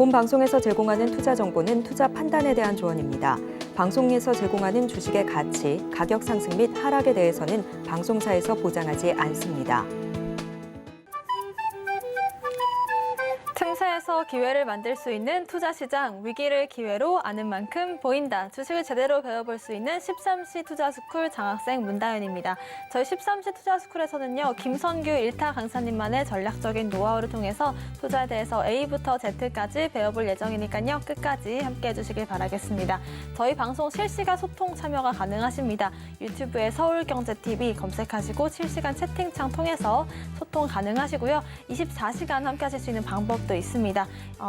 본 방송에서 제공하는 투자 정보는 투자 판단에 대한 조언입니다. 방송에서 제공하는 주식의 가치, 가격 상승 및 하락에 대해서는 방송사에서 보장하지 않습니다. 틈새에서 기회를 만들 수 있는 투자시장, 위기를 기회로 아는 만큼 보인다. 주식을 제대로 배워볼 수 있는 13시 투자스쿨 장학생 문다연입니다. 저희 13시 투자스쿨에서는요, 김선규 1타 강사님만의 전략적인 노하우를 통해서 투자에 대해서 A부터 Z까지 배워볼 예정이니까요, 끝까지 함께해 주시길 바라겠습니다. 저희 방송 실시간 소통 참여가 가능하십니다. 유튜브에 서울경제TV 검색하시고 실시간 채팅창 통해서 소통 가능하시고요. 24시간 함께 하실 수 있는 방법도 있습니다.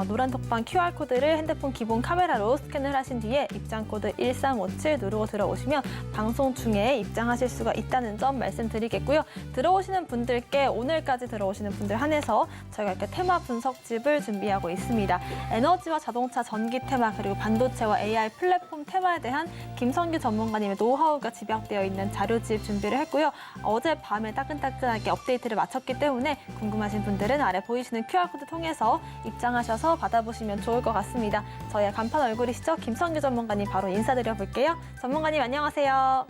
노란 톡방 QR코드를 핸드폰 기본 카메라로 스캔을 하신 뒤에 입장코드 1357 누르고 들어오시면 방송 중에 입장하실 수가 있다는 점 말씀드리겠고요. 들어오시는 분들께 오늘까지 들어오시는 분들 한해서 저희가 이렇게 테마 분석집을 준비하고 있습니다. 에너지와 자동차 전기 테마 그리고 반도체와 AI 플랫폼 테마에 대한 김선규 전문가님의 노하우가 집약되어 있는 자료집 준비를 했고요. 어젯밤에 따끈따끈하게 업데이트를 마쳤기 때문에 궁금하신 분들은 아래 보이시는 QR코드 통해서 입장하셔서 받아보시면 좋을 것 같습니다. 저희의 간판 얼굴이시죠? 김선규 전문가님 바로 인사드려 볼게요. 전문가님 안녕하세요.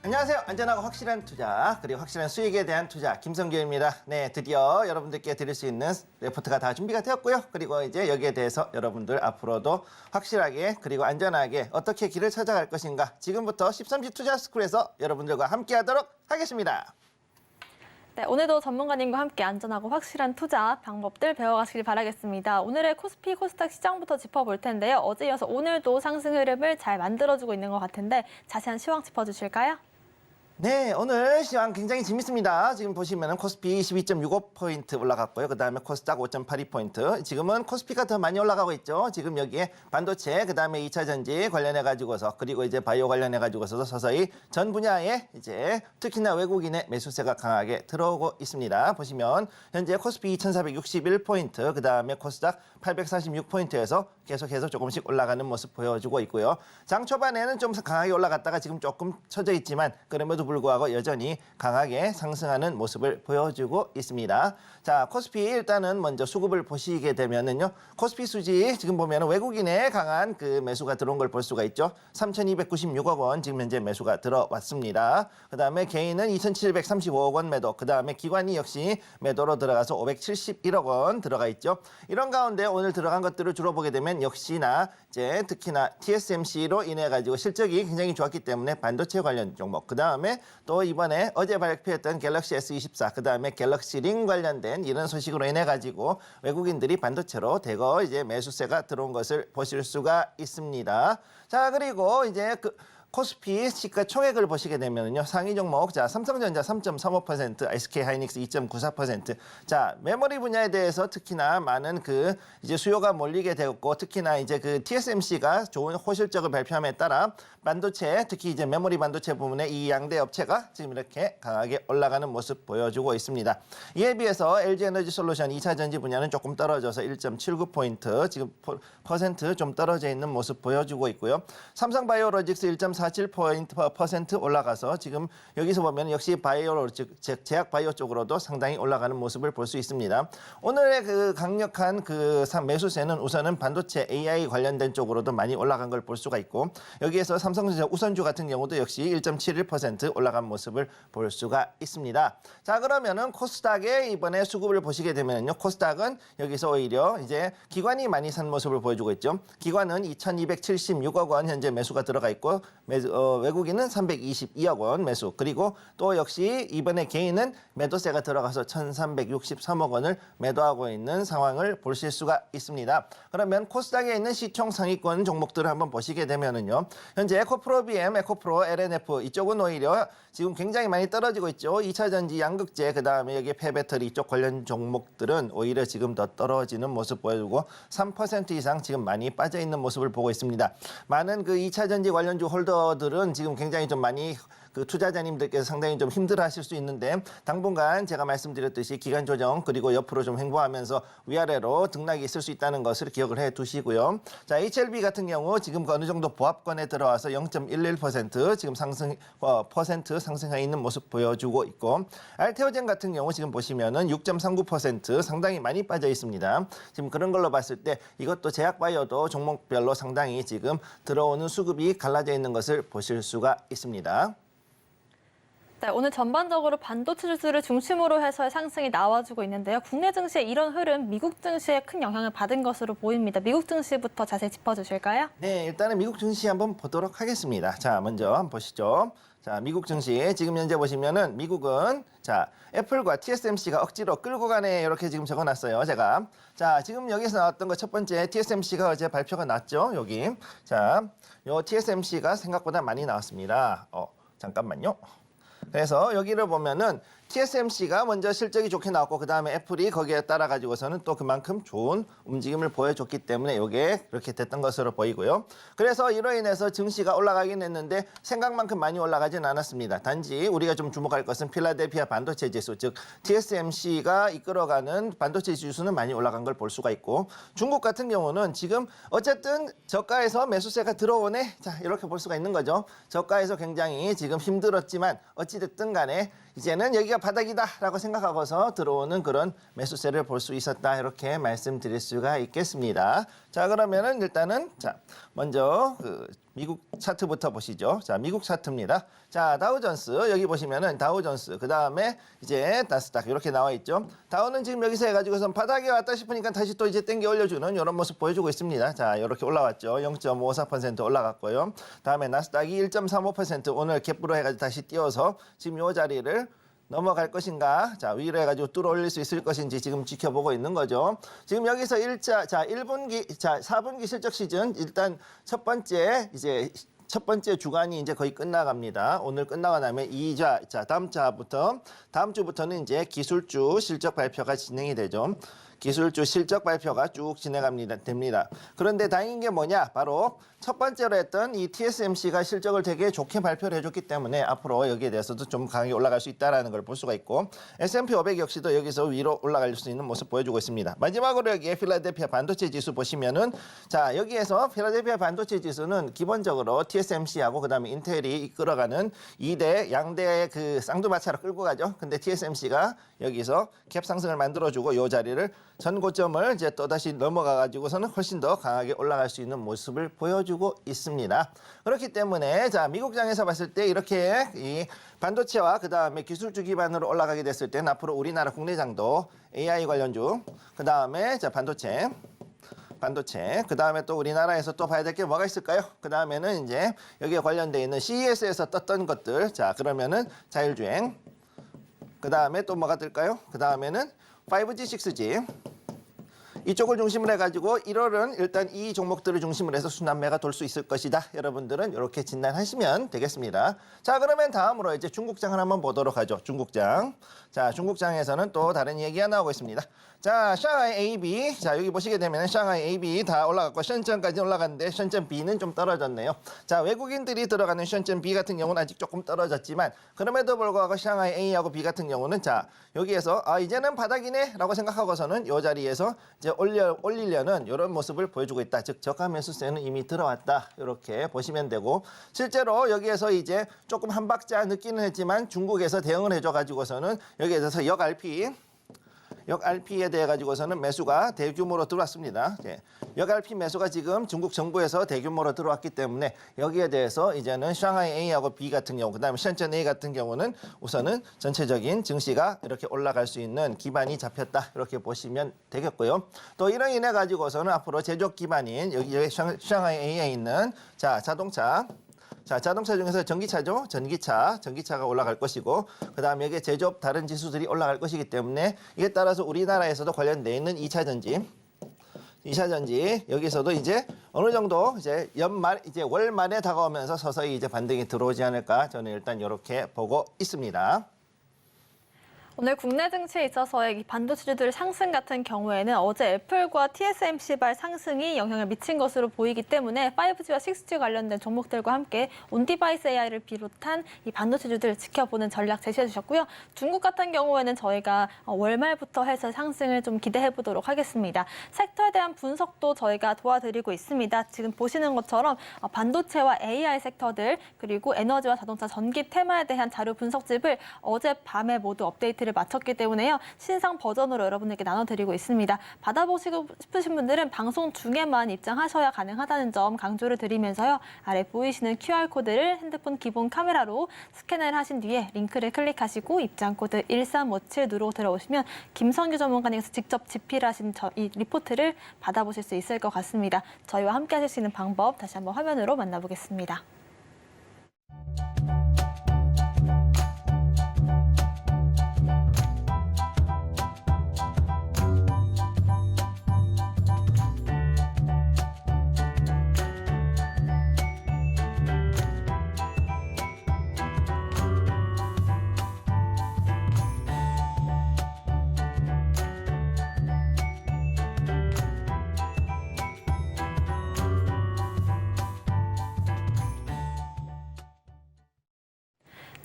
안녕하세요. 안전하고 확실한 투자 그리고 확실한 수익에 대한 투자 김성규입니다. 네, 드디어 여러분들께 드릴 수 있는 레포트가 다 준비가 되었고요. 그리고 이제 여기에 대해서 여러분들 앞으로도 확실하게 그리고 안전하게 어떻게 길을 찾아갈 것인가 지금부터 13시 투자스쿨에서 여러분들과 함께하도록 하겠습니다. 네, 오늘도 전문가님과 함께 안전하고 확실한 투자 방법들 배워가시길 바라겠습니다. 오늘의 코스피, 코스닥 시장부터 짚어볼 텐데요. 어제 이어서 오늘도 상승 흐름을 잘 만들어주고 있는 것 같은데 자세한 시황 짚어주실까요? 네, 오늘 시황 굉장히 재밌습니다. 지금 보시면은 코스피 12.65포인트 올라갔고요. 그 다음에 코스닥 5.82포인트. 지금은 코스피가 더 많이 올라가고 있죠. 지금 여기에 반도체, 그 다음에 2차 전지 관련해가지고서 그리고 이제 바이오 관련해가지고서도 서서히 전 분야에 이제 특히나 외국인의 매수세가 강하게 들어오고 있습니다. 보시면 현재 코스피 2461포인트, 그 다음에 코스닥 846포인트에서 계속해서 조금씩 올라가는 모습 보여주고 있고요. 장 초반에는 좀 강하게 올라갔다가 지금 조금 처져 있지만 그럼에도 불구하고 여전히 강하게 상승하는 모습을 보여주고 있습니다. 자, 코스피 일단은 먼저 수급을 보시게 되면은요. 코스피 수지 지금 보면은 외국인의 강한 그 매수가 들어온 걸 볼 수가 있죠. 3,296억 원 지금 현재 매수가 들어왔습니다. 그다음에 개인은 2,735억 원 매도. 그다음에 기관이 역시 매도로 들어가서 571억 원 들어가 있죠. 이런 가운데 오늘 들어간 것들을 주로 보게 되면 역시나 이제 특히나 TSMC로 인해 가지고 실적이 굉장히 좋았기 때문에 반도체 관련 종목. 그다음에 또 이번에 어제 발표했던 갤럭시 S24, 그다음에 갤럭시 링 관련된 이런 소식으로 인해 가지고 외국인들이 반도체로 대거 이제 매수세가 들어온 것을 보실 수가 있습니다. 자, 그리고 이제 코스피 시가총액을 보시게 되면요. 상위 종목, 자, 삼성전자 3.35%, SK하이닉스 2.94%. 자, 메모리 분야에 대해서 특히나 많은 이제 수요가 몰리게 되었고, 특히나 이제 TSMC가 좋은 호실적을 발표함에 따라 반도체, 특히 이제 메모리 반도체 부분에 이 양대 업체가 지금 이렇게 강하게 올라가는 모습 보여주고 있습니다. 이에 비해서 LG에너지솔루션 2차 전지 분야는 조금 떨어져서 1.79포인트, 지금 퍼센트 좀 떨어져 있는 모습 보여주고 있고요. 삼성바이오로직스 1.47% 올라가서 지금 여기서 보면 역시 바이오로직, 즉 제약 바이오 쪽으로도 상당히 올라가는 모습을 볼 수 있습니다. 오늘의 강력한 매수세는 우선은 반도체 AI 관련된 쪽으로도 많이 올라간 걸 볼 수가 있고, 여기에서 삼성전자 우선주 같은 경우도 역시 1.71% 올라간 모습을 볼 수가 있습니다. 자, 그러면은 코스닥의 이번에 수급을 보시게 되면요. 코스닥은 여기서 오히려 이제 기관이 많이 산 모습을 보여주고 있죠. 기관은 2,276억 원 현재 매수가 들어가 있고, 외국인은 322억 원 매수. 그리고 또 역시 이번에 개인은 매도세가 들어가서 1,363억 원을 매도하고 있는 상황을 보실 수가 있습니다. 그러면 코스닥에 있는 시총 상위권 종목들을 한번 보시게 되면은요. 현재 에코프로비엠, 에코프로, LNF 이쪽은 오히려 지금 굉장히 많이 떨어지고 있죠. 2차 전지, 양극재, 그다음에 여기 폐배터리 이쪽 관련 종목들은 오히려 지금 더 떨어지는 모습 보여주고 3% 이상 지금 많이 빠져 있는 모습을 보고 있습니다. 많은 2차 전지 관련주 홀더들은 지금 굉장히 좀 많이 그 투자자님들께서 상당히 좀 힘들어하실 수 있는데 당분간 제가 말씀드렸듯이 기간 조정 그리고 옆으로 좀 횡보하면서 위아래로 등락이 있을 수 있다는 것을 기억을 해두시고요. 자, HLB 같은 경우 지금 어느 정도 보합권에 들어와서 0.11% 지금 퍼센트 상승해 있는 모습 보여주고 있고 알테오젠 같은 경우 지금 보시면은 6.39% 상당히 많이 빠져 있습니다. 지금 그런 걸로 봤을 때 이것도 제약바이오도 종목별로 상당히 지금 들어오는 수급이 갈라져 있는 것을 보실 수가 있습니다. 네, 오늘 전반적으로 반도체 지수를 중심으로 해서의 상승이 나와주고 있는데요. 국내 증시의 이런 흐름, 미국 증시에 큰 영향을 받은 것으로 보입니다. 미국 증시부터 자세히 짚어주실까요? 네, 일단은 미국 증시 한번 보도록 하겠습니다. 자, 먼저 한번 보시죠. 자, 미국 증시 지금 현재 보시면은 미국은 자, 애플과 TSMC가 억지로 끌고 가네 이렇게 지금 적어놨어요. 제가 자, 지금 여기서 나왔던 거 첫 번째 TSMC가 어제 발표가 났죠. 여기 자, 요 TSMC가 생각보다 많이 나왔습니다. 잠깐만요. 그래서 여기를 보면은 TSMC가 먼저 실적이 좋게 나왔고 그다음에 애플이 거기에 따라 가지고서는 또 그만큼 좋은 움직임을 보여줬기 때문에 이게 그렇게 됐던 것으로 보이고요. 그래서 이로 인해서 증시가 올라가긴 했는데 생각만큼 많이 올라가진 않았습니다. 단지 우리가 좀 주목할 것은 필라델피아 반도체 지수, 즉 TSMC가 이끌어가는 반도체 지수는 많이 올라간 걸 볼 수가 있고 중국 같은 경우는 지금 어쨌든 저가에서 매수세가 들어오네. 자, 이렇게 볼 수가 있는 거죠. 저가에서 굉장히 지금 힘들었지만 어찌됐든 간에 이제는 여기가 바닥이다라고 생각하고서 들어오는 그런 매수세를 볼 수 있었다 이렇게 말씀드릴 수가 있겠습니다. 자, 그러면은 일단은 자 먼저 그 미국 차트부터 보시죠. 자, 미국 차트입니다. 자, 다우존스 여기 보시면은 다우존스 그 다음에 이제 나스닥 이렇게 나와 있죠. 다우는 지금 여기서 해가지고선 바닥에 왔다 싶으니까 다시 또 이제 땡겨 올려주는 이런 모습 보여주고 있습니다. 자, 이렇게 올라왔죠. 0.54% 올라갔고요. 다음에 나스닥이 1.35% 오늘 갭으로 해가지고 다시 띄워서 지금 이 자리를 넘어갈 것인가? 자, 위로 해가지고 뚫어 올릴 수 있을 것인지 지금 지켜보고 있는 거죠. 지금 여기서 1분기, 4분기 실적 시즌 일단 첫 번째 주간이 이제 거의 끝나갑니다. 오늘 끝나고 나면 다음 주부터는 이제 기술주 실적 발표가 진행이 되죠. 기술주 실적 발표가 쭉 됩니다. 그런데 다행인 게 뭐냐? 바로 첫 번째로 했던 이 TSMC가 실적을 되게 좋게 발표를 해줬기 때문에 앞으로 여기에 대해서도 좀 강하게 올라갈 수 있다는 걸 볼 수가 있고 S&P 500 역시도 여기서 위로 올라갈 수 있는 모습 보여주고 있습니다. 마지막으로 여기에 필라델피아 반도체 지수 보시면은 자, 여기에서 필라델피아 반도체 지수는 기본적으로 TSMC하고 그다음에 인텔이 이끌어가는 2대 양대 그 쌍두마차로 끌고 가죠. 근데 TSMC가 여기서 갭 상승을 만들어주고 이 자리를 전 고점을 이제 또다시 넘어가 가지고서는 훨씬 더 강하게 올라갈 수 있는 모습을 보여주고 있습니다. 그렇기 때문에 자, 미국장에서 봤을 때 이렇게 이 반도체와 그다음에 기술주 기반으로 올라가게 됐을 때는 앞으로 우리나라 국내장도 AI 관련주, 그다음에 자, 반도체, 그다음에 또 우리나라에서 또 봐야 될 게 뭐가 있을까요? 그다음에는 이제 여기에 관련돼 있는 CES에서 떴던 것들. 자, 그러면은 자율주행. 그다음에 또 뭐가 뜰까요? 그다음에는 5G, 6G 이쪽을 중심으로 해가지고 1월은 일단 이 종목들을 중심으로 해서 순환매가 돌 수 있을 것이다. 여러분들은 이렇게 진단하시면 되겠습니다. 자, 그러면 다음으로 이제 중국장을 한번 보도록 하죠. 중국장. 자, 중국장에서는 또 다른 얘기가 나오고 있습니다. 자, 샹하이 AB. 자, 여기 보시게 되면 샹하이 AB 다 올라갔고 션전까지 올라갔는데 션전 B는 좀 떨어졌네요. 자, 외국인들이 들어가는 션전 B 같은 경우는 아직 조금 떨어졌지만 그럼에도 불구하고 샹하이 A하고 B 같은 경우는 자, 여기에서 이제는 바닥이네 라고 생각하고서는 이 자리에서 이제 올리려는 이런 모습을 보여주고 있다. 즉 저가 매수세는 이미 들어왔다. 이렇게 보시면 되고 실제로 여기에서 이제 조금 한 박자 늦기는 했지만 중국에서 대응을 해줘가지고서는 여기에 대해서 역RP에 대해 가지고서는 매수가 대규모로 들어왔습니다. 예. 역RP 매수가 지금 중국 정부에서 대규모로 들어왔기 때문에 여기에 대해서 이제는 샹하이 A하고 B 같은 경우, 그다음에 션전 A 같은 경우는 우선은 전체적인 증시가 이렇게 올라갈 수 있는 기반이 잡혔다. 이렇게 보시면 되겠고요. 또 이로 인해 가지고서는 앞으로 제조업 기반인 여기 샹하이 A에 있는 자, 자동차 중에서 전기차죠. 전기차가 올라갈 것이고 그다음에 여기에 제조업 다른 지수들이 올라갈 것이기 때문에 이에 따라서 우리나라에서도 관련돼 있는 2차 전지 여기서도 이제 어느 정도 이제 월 말에 다가오면서 서서히 이제 반등이 들어오지 않을까 저는 일단 이렇게 보고 있습니다. 오늘 국내 증시에 있어서의 이 반도체주들 상승 같은 경우에는 어제 애플과 TSMC발 상승이 영향을 미친 것으로 보이기 때문에 5G와 6G 관련된 종목들과 함께 온디바이스 AI를 비롯한 이 반도체주들 지켜보는 전략 제시해 주셨고요. 중국 같은 경우에는 저희가 월말부터 해서 상승을 좀 기대해 보도록 하겠습니다. 섹터에 대한 분석도 저희가 도와드리고 있습니다. 지금 보시는 것처럼 반도체와 AI 섹터들 그리고 에너지와 자동차 전기 테마에 대한 자료 분석집을 어젯밤에 모두 업데이트를 마쳤기 때문에요. 신상 버전으로 여러분들께 나눠드리고 있습니다. 받아보시고 싶으신 분들은 방송 중에만 입장하셔야 가능하다는 점 강조를 드리면서요. 아래 보이시는 QR코드를 핸드폰 기본 카메라로 스캔을 하신 뒤에 링크를 클릭하시고 입장코드 1357 누르고 들어오시면 김성규 전문가님께서 직접 집필하신 이 리포트를 받아보실 수 있을 것 같습니다. 저희와 함께 하실 수 있는 방법 다시 한번 화면으로 만나보겠습니다.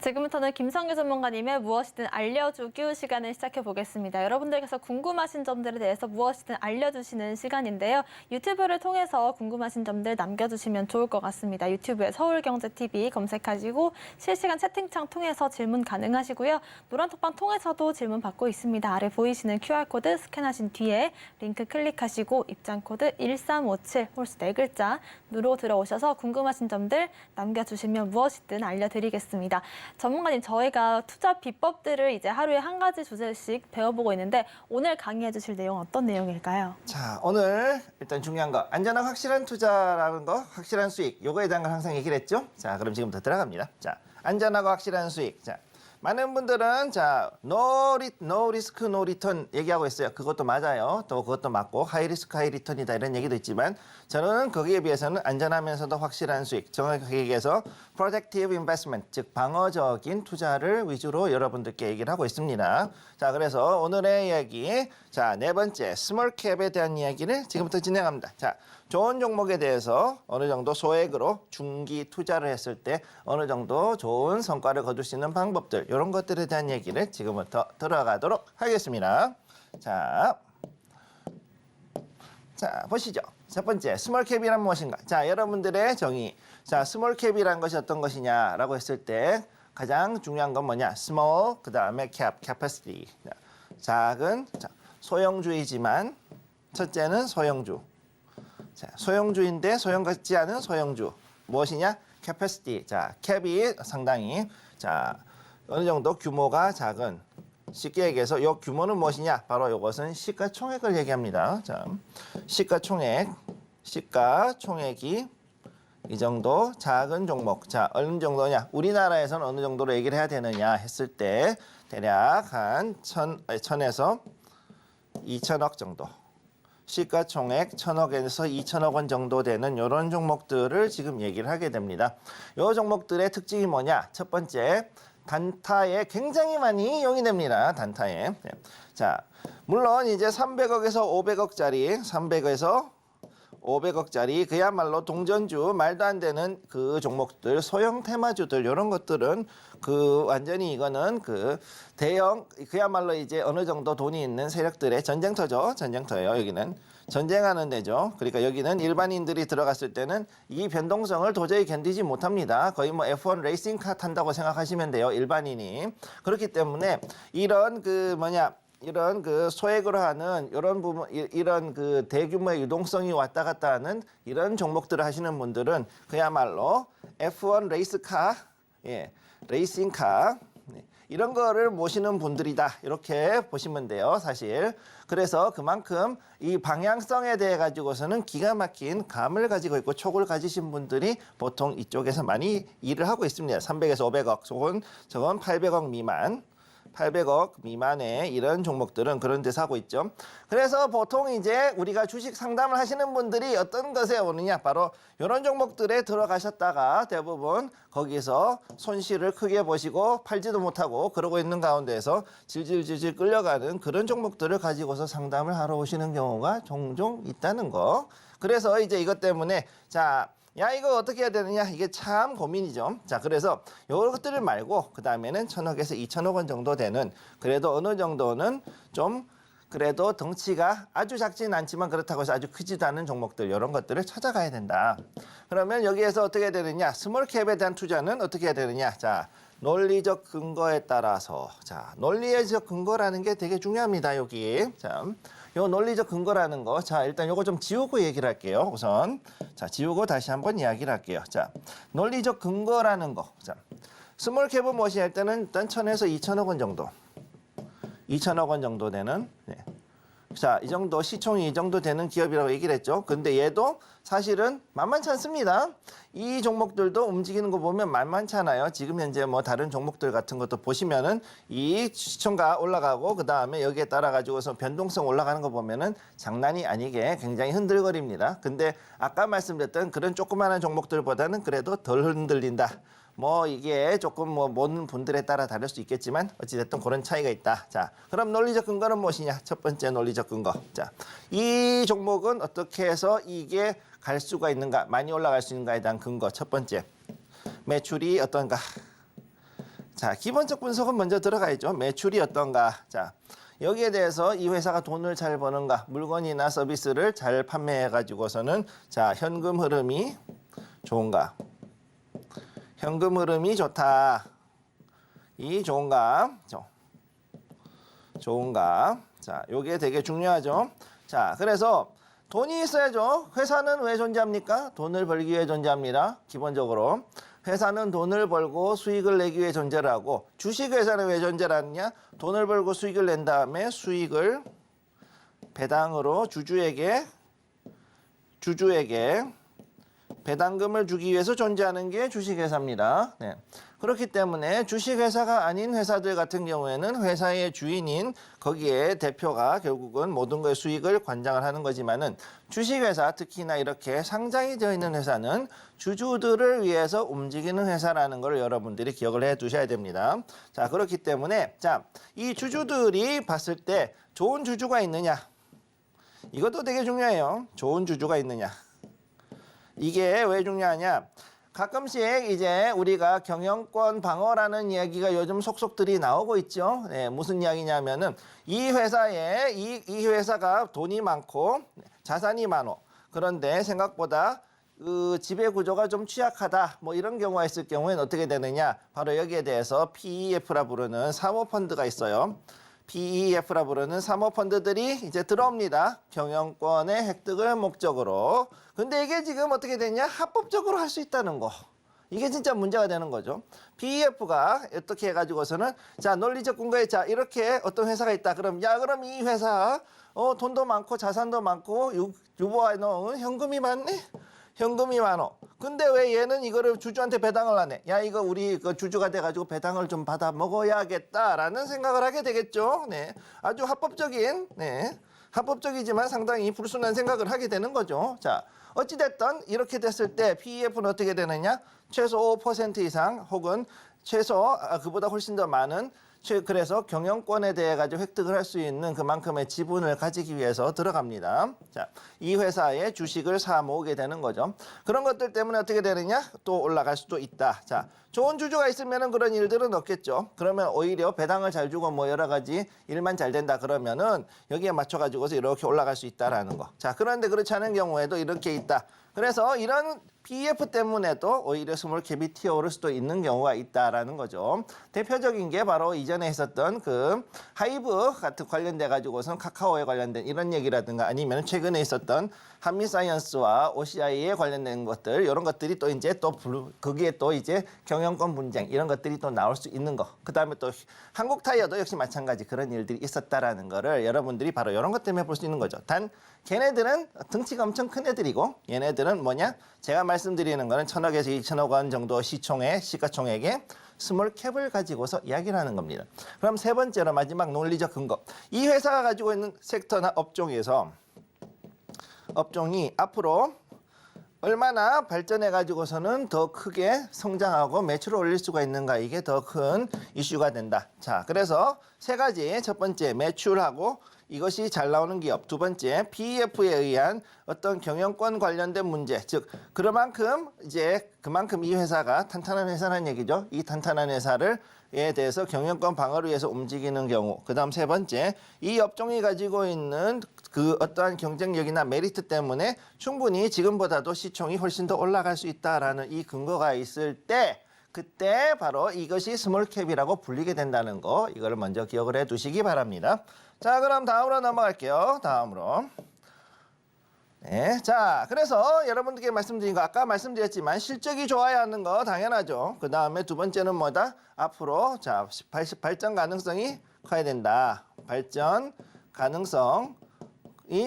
지금부터는 김성규 전문가님의 무엇이든 알려주기 시간을 시작해 보겠습니다. 여러분들께서 궁금하신 점들에 대해서 무엇이든 알려주시는 시간인데요. 유튜브를 통해서 궁금하신 점들 남겨주시면 좋을 것 같습니다. 유튜브에 서울경제TV 검색하시고 실시간 채팅창 통해서 질문 가능하시고요. 노란톡방 통해서도 질문 받고 있습니다. 아래 보이시는 QR코드 스캔하신 뒤에 링크 클릭하시고 입장코드 1357 홀수 4글자 누르고 들어오셔서 궁금하신 점들 남겨주시면 무엇이든 알려드리겠습니다. 전문가님, 저희가 투자 비법들을 이제 하루에 한 가지 주제씩 배워보고 있는데 오늘 강의해 주실 내용은 어떤 내용일까요? 자, 오늘 일단 중요한 거 안전한 확실한 투자라는 거, 확실한 수익 요거에 대한 걸 항상 얘기를 했죠. 자, 그럼 지금부터 들어갑니다. 자, 안전하고 확실한 수익. 자, 많은 분들은 자, no risk, no return 얘기하고 있어요. 그것도 맞아요. 또 그것도 맞고 하이 리스크, 하이 리턴이다 이런 얘기도 있지만 저는 거기에 비해서는 안전하면서도 확실한 수익, 정확하게 얘기해서 protective investment, 즉 방어적인 투자를 위주로 여러분들께 얘기를 하고 있습니다. 자, 그래서 오늘의 이야기, 자, 네 번째 스몰 캡에 대한 이야기를 지금부터 진행합니다. 자, 좋은 종목에 대해서 어느 정도 소액으로 중기 투자를 했을 때 어느 정도 좋은 성과를 거둘 수 있는 방법들, 이런 것들에 대한 얘기를 지금부터 들어가도록 하겠습니다. 자, 보시죠. 첫 번째, 스몰캡이란 무엇인가? 자, 여러분들의 정의. 자, 스몰캡이란 것이 어떤 것이냐라고 했을 때 가장 중요한 건 뭐냐? 스몰, 그 다음에 캡, 캐퍼시티. 작은, 자, 소형주이지만 첫째는 소형주. 자, 소형주인데 소형 같지 않은 소형주. 무엇이냐? capacity. 자, 캡이 상당히 자, 어느 정도 규모가 작은. 쉽게 얘기해서 이 규모는 무엇이냐? 바로 이것은 시가총액을 얘기합니다. 자, 시가총액이 이 정도 작은 종목. 자, 어느 정도냐? 우리나라에서는 어느 정도로 얘기를 해야 되느냐 했을 때 대략 한 1,000에서 2,000억 정도. 시가총액 1,000억에서 2,000억 원 정도 되는 이런 종목들을 지금 얘기를 하게 됩니다. 이 종목들의 특징이 뭐냐? 첫 번째, 단타에 굉장히 많이 이용이 됩니다. 단타에. 자, 물론 이제 300억에서 500억짜리, 300에서 500억짜리 그야말로 동전주 말도 안 되는 그 종목들, 소형 테마주들 이런 것들은 그 완전히 이거는 그 대형 그야말로 이제 어느 정도 돈이 있는 세력들의 전쟁터죠. 전쟁터예요. 여기는 전쟁하는 데죠. 그러니까 여기는 일반인들이 들어갔을 때는 이 변동성을 도저히 견디지 못합니다. 거의 뭐 F1 레이싱카 탄다고 생각하시면 돼요. 일반인이. 그렇기 때문에 이런 이런 그 소액으로 하는 이런 부분, 이런 그 대규모의 유동성이 왔다 갔다 하는 이런 종목들을 하시는 분들은 그야말로 F1 레이스카, 예, 레이싱카, 이런 거를 모시는 분들이다. 이렇게 보시면 돼요, 사실. 그래서 그만큼 이 방향성에 대해 가지고서는 기가 막힌 감을 가지고 있고 촉을 가지신 분들이 보통 이쪽에서 많이 일을 하고 있습니다. 300에서 500억, 저건 800억 미만. 800억 미만의 이런 종목들은 그런 데서 하고 있죠. 그래서 보통 이제 우리가 주식 상담을 하시는 분들이 어떤 것에 오느냐, 바로 이런 종목들에 들어가셨다가 대부분 거기서 손실을 크게 보시고 팔지도 못하고 그러고 있는 가운데에서 질질질질 끌려가는 그런 종목들을 가지고서 상담을 하러 오시는 경우가 종종 있다는 거. 그래서 이제 이것 때문에 자, 야, 이거 어떻게 해야 되느냐, 이게 참 고민이죠. 자, 그래서 요것들을 말고 그 다음에는 1,000억에서 2,000억 원 정도 되는, 그래도 어느 정도는 좀 그래도 덩치가 아주 작지는 않지만 그렇다고 해서 아주 크지도 않은 종목들, 이런 것들을 찾아가야 된다. 그러면 여기에서 어떻게 해야 되느냐, 스몰캡에 대한 투자는 어떻게 해야 되느냐. 자, 논리적 근거에 따라서, 자, 논리적 근거라는 게 되게 중요합니다. 여기. 자, 요 논리적 근거라는 거, 자, 일단 요거 좀 지우고 얘기를 할게요. 우선 자, 지우고 다시 한번 이야기를 할게요. 자, 논리적 근거라는 거. 자, 스몰캡은 무엇이 할 때는 일단 1,000에서 2,000억 원 정도, 2,000억 원 정도 되는, 네. 자, 이 정도 시총이 이 정도 되는 기업이라고 얘기를 했죠. 근데 얘도 사실은 만만치 않습니다. 이 종목들도 움직이는 거 보면 만만치 않아요. 지금 현재 뭐 다른 종목들 같은 것도 보시면은 이 시총가 올라가고 그 다음에 여기에 따라 가지고서 변동성 올라가는 거 보면은 장난이 아니게 굉장히 흔들거립니다. 근데 아까 말씀드렸던 그런 조그마한 종목들보다는 그래도 덜 흔들린다. 뭐 이게 조금 뭐 모든 분들에 따라 다를 수 있겠지만 어찌됐든 그런 차이가 있다. 자, 그럼 논리적 근거는 무엇이냐? 첫 번째 논리적 근거. 자, 이 종목은 어떻게 해서 이게 갈 수가 있는가, 많이 올라갈 수 있는가에 대한 근거. 첫 번째, 매출이 어떤가. 자, 기본적 분석은 먼저 들어가야죠. 매출이 어떤가. 자, 여기에 대해서 이 회사가 돈을 잘 버는가, 물건이나 서비스를 잘 판매해 가지고서는 자, 현금 흐름이 좋은가. 현금 흐름이 좋다. 이 좋은가? 좋은가? 자, 요게 되게 중요하죠. 자, 그래서 돈이 있어야죠. 회사는 왜 존재합니까? 돈을 벌기 위해 존재합니다. 기본적으로. 회사는 돈을 벌고 수익을 내기 위해 존재를 하고, 주식회사는 왜 존재를 하느냐? 돈을 벌고 수익을 낸 다음에 수익을 배당으로 주주에게 배당금을 주기 위해서 존재하는 게 주식회사입니다. 네. 그렇기 때문에 주식회사가 아닌 회사들 같은 경우에는 회사의 주인인 거기에 대표가 결국은 모든 거의 수익을 관장을 하는 거지만은, 주식회사, 특히나 이렇게 상장이 되어 있는 회사는 주주들을 위해서 움직이는 회사라는 걸 여러분들이 기억을 해 두셔야 됩니다. 자, 그렇기 때문에 자, 이 주주들이 봤을 때 좋은 주주가 있느냐, 이것도 되게 중요해요. 좋은 주주가 있느냐. 이게 왜 중요하냐? 가끔씩 이제 우리가 경영권 방어라는 이야기가 요즘 속속들이 나오고 있죠. 네, 무슨 이야기냐면은 이 회사에 이 회사가 돈이 많고 자산이 많어. 그런데 생각보다 그 지배 구조가 좀 취약하다. 뭐 이런 경우가 있을 경우에는 어떻게 되느냐? 바로 여기에 대해서 PEF라 부르는 사모펀드가 있어요. PEF라 부르는 사모펀드들이 이제 들어옵니다. 경영권의 획득을 목적으로. 근데 이게 지금 어떻게 되냐? 합법적으로 할 수 있다는 거. 이게 진짜 문제가 되는 거죠. PEF가 어떻게 해가지고서는 자, 논리적 근거에 자, 이렇게 어떤 회사가 있다. 그럼 이 회사 돈도 많고 자산도 많고 유보해 놓은 현금이 많네? 현금이 많어. 근데 왜 얘는 이거를 주주한테 배당을 안 해? 야, 이거 우리 그 주주가 돼가지고 배당을 좀 받아 먹어야겠다라는 생각을 하게 되겠죠. 네, 아주 합법적인, 네, 합법적이지만 상당히 불순한 생각을 하게 되는 거죠. 자, 어찌됐든 이렇게 됐을 때 PEF는 어떻게 되느냐? 최소 5% 이상 혹은 최소 그보다 훨씬 더 많은, 그래서 경영권에 대해 가지고 획득을 할 수 있는 그만큼의 지분을 가지기 위해서 들어갑니다. 자, 이 회사의 주식을 사 모으게 되는 거죠. 그런 것들 때문에 어떻게 되느냐? 또 올라갈 수도 있다. 자, 좋은 주주가 있으면은 그런 일들은 없겠죠. 그러면 오히려 배당을 잘 주고 뭐 여러 가지 일만 잘 된다 그러면은 여기에 맞춰 가지고서 이렇게 올라갈 수 있다라는 거. 자, 그런데 그렇지 않은 경우에도 이렇게 있다. 그래서 이런 PEF 때문에도 오히려 스몰캡이 튀어오를 수도 있는 경우가 있다라는 거죠. 대표적인 게 바로 이전에 했었던 그 하이브 같은 관련돼 가지고선 카카오에 관련된 이런 얘기라든가, 아니면 최근에 있었던 한미사이언스와 OCI에 관련된 것들, 이런 것들이 또 이제 또 거기에 또 이제 경영권 분쟁 이런 것들이 또 나올 수 있는 거. 그다음에 또 한국타이어도 역시 마찬가지 그런 일들이 있었다라는 거를 여러분들이 바로 이런 것 때문에 볼 수 있는 거죠. 단 걔네들은 덩치가 엄청 큰 애들이고 얘네들 얘네들은 뭐냐? 제가 말씀드리는 거는 1,000억에서 2,000억 원 정도 시가총액의 스몰캡을 가지고서 이야기를 하는 겁니다. 그럼 세 번째로 마지막 논리적 근거. 이 회사가 가지고 있는 섹터나 업종에서 업종이 앞으로 얼마나 발전해 가지고서는 더 크게 성장하고 매출을 올릴 수가 있는가, 이게 더 큰 이슈가 된다. 자, 그래서 세 가지. 첫 번째 매출하고 이것이 잘 나오는 기업. 두 번째 PEF에 의한 어떤 경영권 관련된 문제. 즉 그만큼 이 회사가 탄탄한 회사라는 얘기죠. 이 탄탄한 회사에 대해서 경영권 방어를 위해서 움직이는 경우. 그다음 세 번째, 이 업종이 가지고 있는 그 어떠한 경쟁력이나 메리트 때문에 충분히 지금보다도 시총이 훨씬 더 올라갈 수 있다라는 이 근거가 있을 때, 그때 바로 이것이 스몰캡이라고 불리게 된다는 거, 이걸 먼저 기억을 해 두시기 바랍니다. 자, 그럼 다음으로 넘어갈게요. 다음으로. 네, 자, 그래서 여러분들께 말씀드린 거, 아까 말씀드렸지만 실적이 좋아야 하는 거 당연하죠. 그 다음에 두 번째는 뭐다? 앞으로 자 발전 가능성이 커야 된다. 발전 가능성이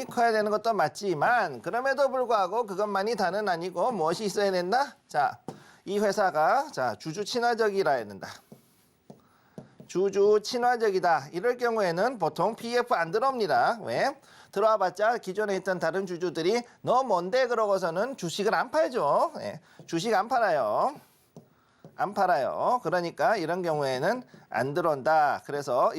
커야 되는 것도 맞지만, 그럼에도 불구하고 그것만이 다는 아니고 무엇이 있어야 된다? 자, 이 회사가 주주 친화적이라 해야 된다. 주주 친화적이다. 이럴 경우에는 보통 PF 안 들어옵니다. 왜? 들어와봤자 기존에 있던 다른 주주들이 너 뭔데 그러고서는 주식을 안 팔죠. 네. 주식 안 팔아요. 안 팔아요. 그러니까 이런 경우에는 안 들어온다. 그래서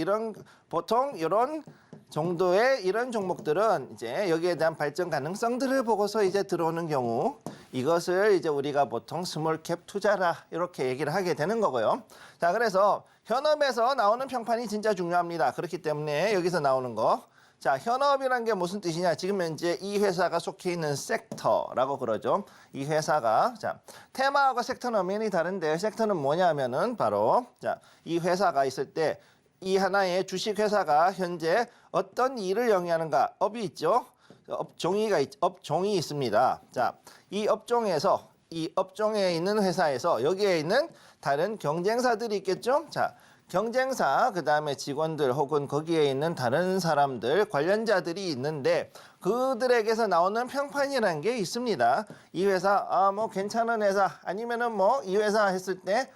보통 이런 정도의 이런 종목들은 이제 여기에 대한 발전 가능성들을 보고서 이제 들어오는 경우, 이것을 이제 우리가 보통 스몰캡 투자라 이렇게 얘기를 하게 되는 거고요. 자, 그래서 현업에서 나오는 평판이 진짜 중요합니다. 그렇기 때문에 여기서 나오는 거. 자, 현업이란 게 무슨 뜻이냐? 지금 현재 이 회사가 속해 있는 섹터라고 그러죠. 이 회사가 테마하고 섹터는 엄연히 다른데, 섹터는 뭐냐면은 바로 이 회사가 있을 때 이 하나의 주식 회사가 현재 어떤 일을 영위하는가, 업이 있죠. 업종이 있습니다. 자, 이 업종에 있는 회사에서 여기에 있는 다른 경쟁사들이 있겠죠. 자, 경쟁사, 그 다음에 직원들 혹은 거기에 있는 다른 사람들, 관련자들이 있는데 그들에게서 나오는 평판이라는 게 있습니다. 이 회사, 뭐 괜찮은 회사, 아니면은 뭐 이 회사 했을 때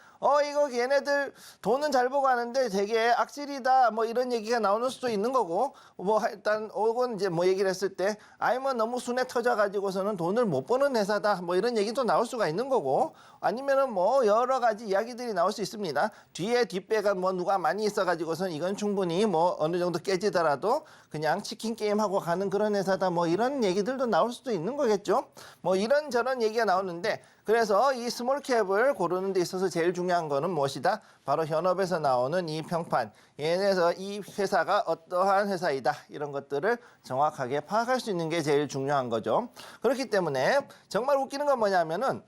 이거 얘네들 돈은 잘 보고 하는데 되게 악질이다, 뭐 이런 얘기가 나오는 수도 있는 거고, 뭐 일단 혹은 이제 뭐 얘기를 했을 때 뭐 너무 순에 터져 가지고서는 돈을 못 버는 회사다, 뭐 이런 얘기도 나올 수가 있는 거고, 아니면은 뭐 여러 가지 이야기들이 나올 수 있습니다. 뒤에 뒷배가 뭐 누가 많이 있어 가지고서는 이건 충분히 뭐 어느 정도 깨지더라도 그냥 치킨 게임 하고 가는 그런 회사다, 뭐 이런 얘기들도 나올 수도 있는 거겠죠. 뭐 이런저런 얘기가 나오는데, 그래서 이 스몰캡을 고르는 데 있어서 제일 중요한 거는 무엇이다? 바로 현업에서 나오는 이 평판, 얘네에서 이 회사가 어떠한 회사이다, 이런 것들을 정확하게 파악할 수 있는 게 제일 중요한 거죠. 그렇기 때문에 정말 웃기는 건 뭐냐면은,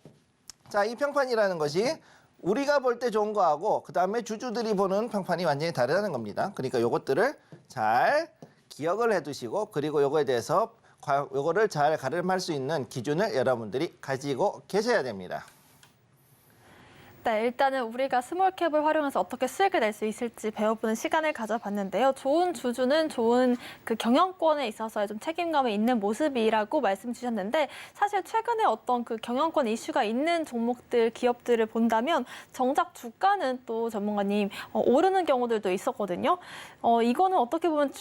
자, 이 평판이라는 것이 우리가 볼 때 좋은 거하고 그 다음에 주주들이 보는 평판이 완전히 다르다는 겁니다. 그러니까 요것들을 잘 기억을 해두시고, 그리고 요거에 대해서 요거를 잘 가름할 수 있는 기준을 여러분들이 가지고 계셔야 됩니다. 네, 일단은 우리가 스몰캡을 활용해서 어떻게 수익을 낼 수 있을지 배워보는 시간을 가져봤는데요. 좋은 주주는 좋은 그 경영권에 있어서 좀 책임감이 있는 모습이라고 말씀 주셨는데, 사실 최근에 어떤 그 경영권 이슈가 있는 종목들, 기업들을 본다면 정작 주가는 또 전문가님 오르는 경우들도 있었거든요. 이거는 어떻게 보면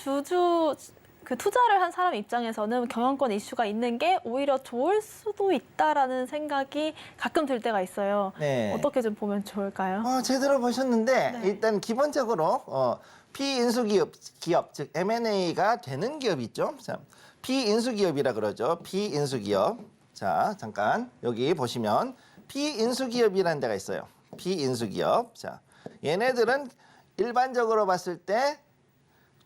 그 투자를 한 사람 입장에서는 경영권 이슈가 있는 게 오히려 좋을 수도 있다라는 생각이 가끔 들 때가 있어요. 네. 어떻게 좀 보면 좋을까요? 제대로 보셨는데, 네. 일단 기본적으로 피인수 기업, 즉 M&A가 되는 기업이 있죠. 자, 피인수 기업이라 그러죠. 피인수 기업. 자, 잠깐 여기 보시면 피인수 기업이라는 데가 있어요. 피인수 기업. 자, 얘네들은 일반적으로 봤을 때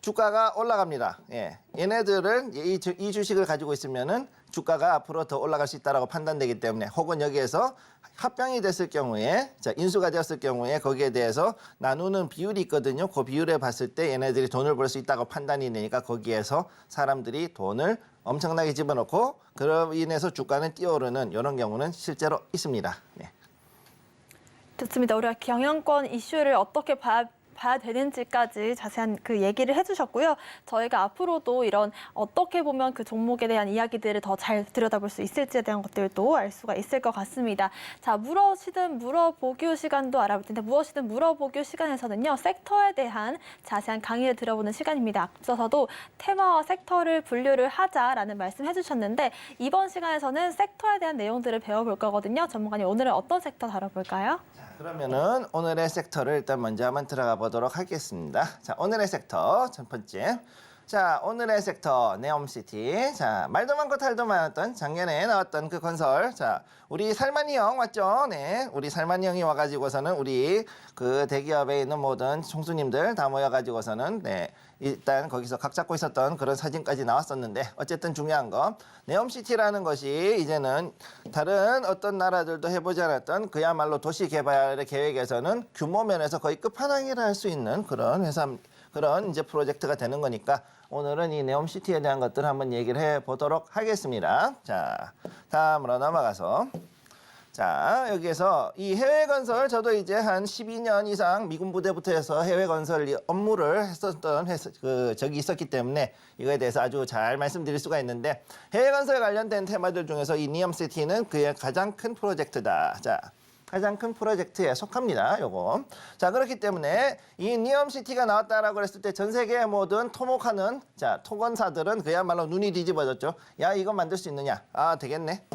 주가가 올라갑니다. 예. 얘네들은 이 주식을 가지고 있으면은 주가가 앞으로 더 올라갈 수 있다라고 판단되기 때문에, 혹은 여기에서 합병이 됐을 경우에, 인수가 되었을 경우에 거기에 대해서 나누는 비율이 있거든요. 그 비율에 봤을 때 얘네들이 돈을 벌 수 있다고 판단이 되니까 거기에서 사람들이 돈을 엄청나게 집어넣고 그로 인해서 주가는 뛰어오르는 이런 경우는 실제로 있습니다. 네. 좋습니다. 우리가 경영권 이슈를 어떻게 봐야 되는지까지 자세한 그 얘기를 해주셨고요. 저희가 앞으로도 이런 어떻게 보면 그 종목에 대한 이야기들을 더 잘 들여다볼 수 있을지에 대한 것들도 알 수가 있을 것 같습니다. 자, 무엇이든 물어보기 시간도 알아볼 텐데 무엇이든 물어보기 시간에서는요. 섹터에 대한 자세한 강의를 들어보는 시간입니다. 앞서서도 테마와 섹터를 분류를 하자라는 말씀 해주셨는데 이번 시간에서는 섹터에 대한 내용들을 배워볼 거거든요. 전문가님, 오늘은 어떤 섹터 다뤄볼까요? 그러면은 오늘의 섹터를 일단 먼저 한번 들어가 보도록 하겠습니다. 자, 오늘의 섹터 첫 번째. 자, 오늘의 섹터 네옴시티. 자, 말도 많고 탈도 많았던 작년에 나왔던 그 건설. 자, 우리 살만이 형 맞죠? 네, 우리 살만이 형이 와가지고서는 우리 그 대기업에 있는 모든 총수님들 다 모여가지고서는 네, 일단 거기서 각 잡고 있었던 그런 사진까지 나왔었는데 어쨌든 중요한 거 네옴시티라는 것이 이제는 다른 어떤 나라들도 해보지 않았던 그야말로 도시 개발의 계획에서는 규모 면에서 거의 끝판왕이라 할 수 있는 그런 회사. 그런 이제 프로젝트가 되는 거니까 오늘은 이 네옴시티에 대한 것들 한번 얘기를 해보도록 하겠습니다. 자, 다음으로 넘어가서 자, 여기에서 이 해외 건설 저도 이제 한 12년 이상 미군 부대부터 해서 해외 건설 업무를 했었던 적이 있었기 때문에 이거에 대해서 아주 잘 말씀드릴 수가 있는데 해외 건설 관련된 테마들 중에서 이 네옴시티는 그의 가장 큰 프로젝트다. 자, 가장 큰 프로젝트에 속합니다. 요거. 자, 그렇기 때문에 이 니엄시티가 나왔다라고 했을 때 전 세계의 모든 토목하는 토건사들은 그야말로 눈이 뒤집어졌죠. 야, 이거 만들 수 있느냐? 아, 되겠네.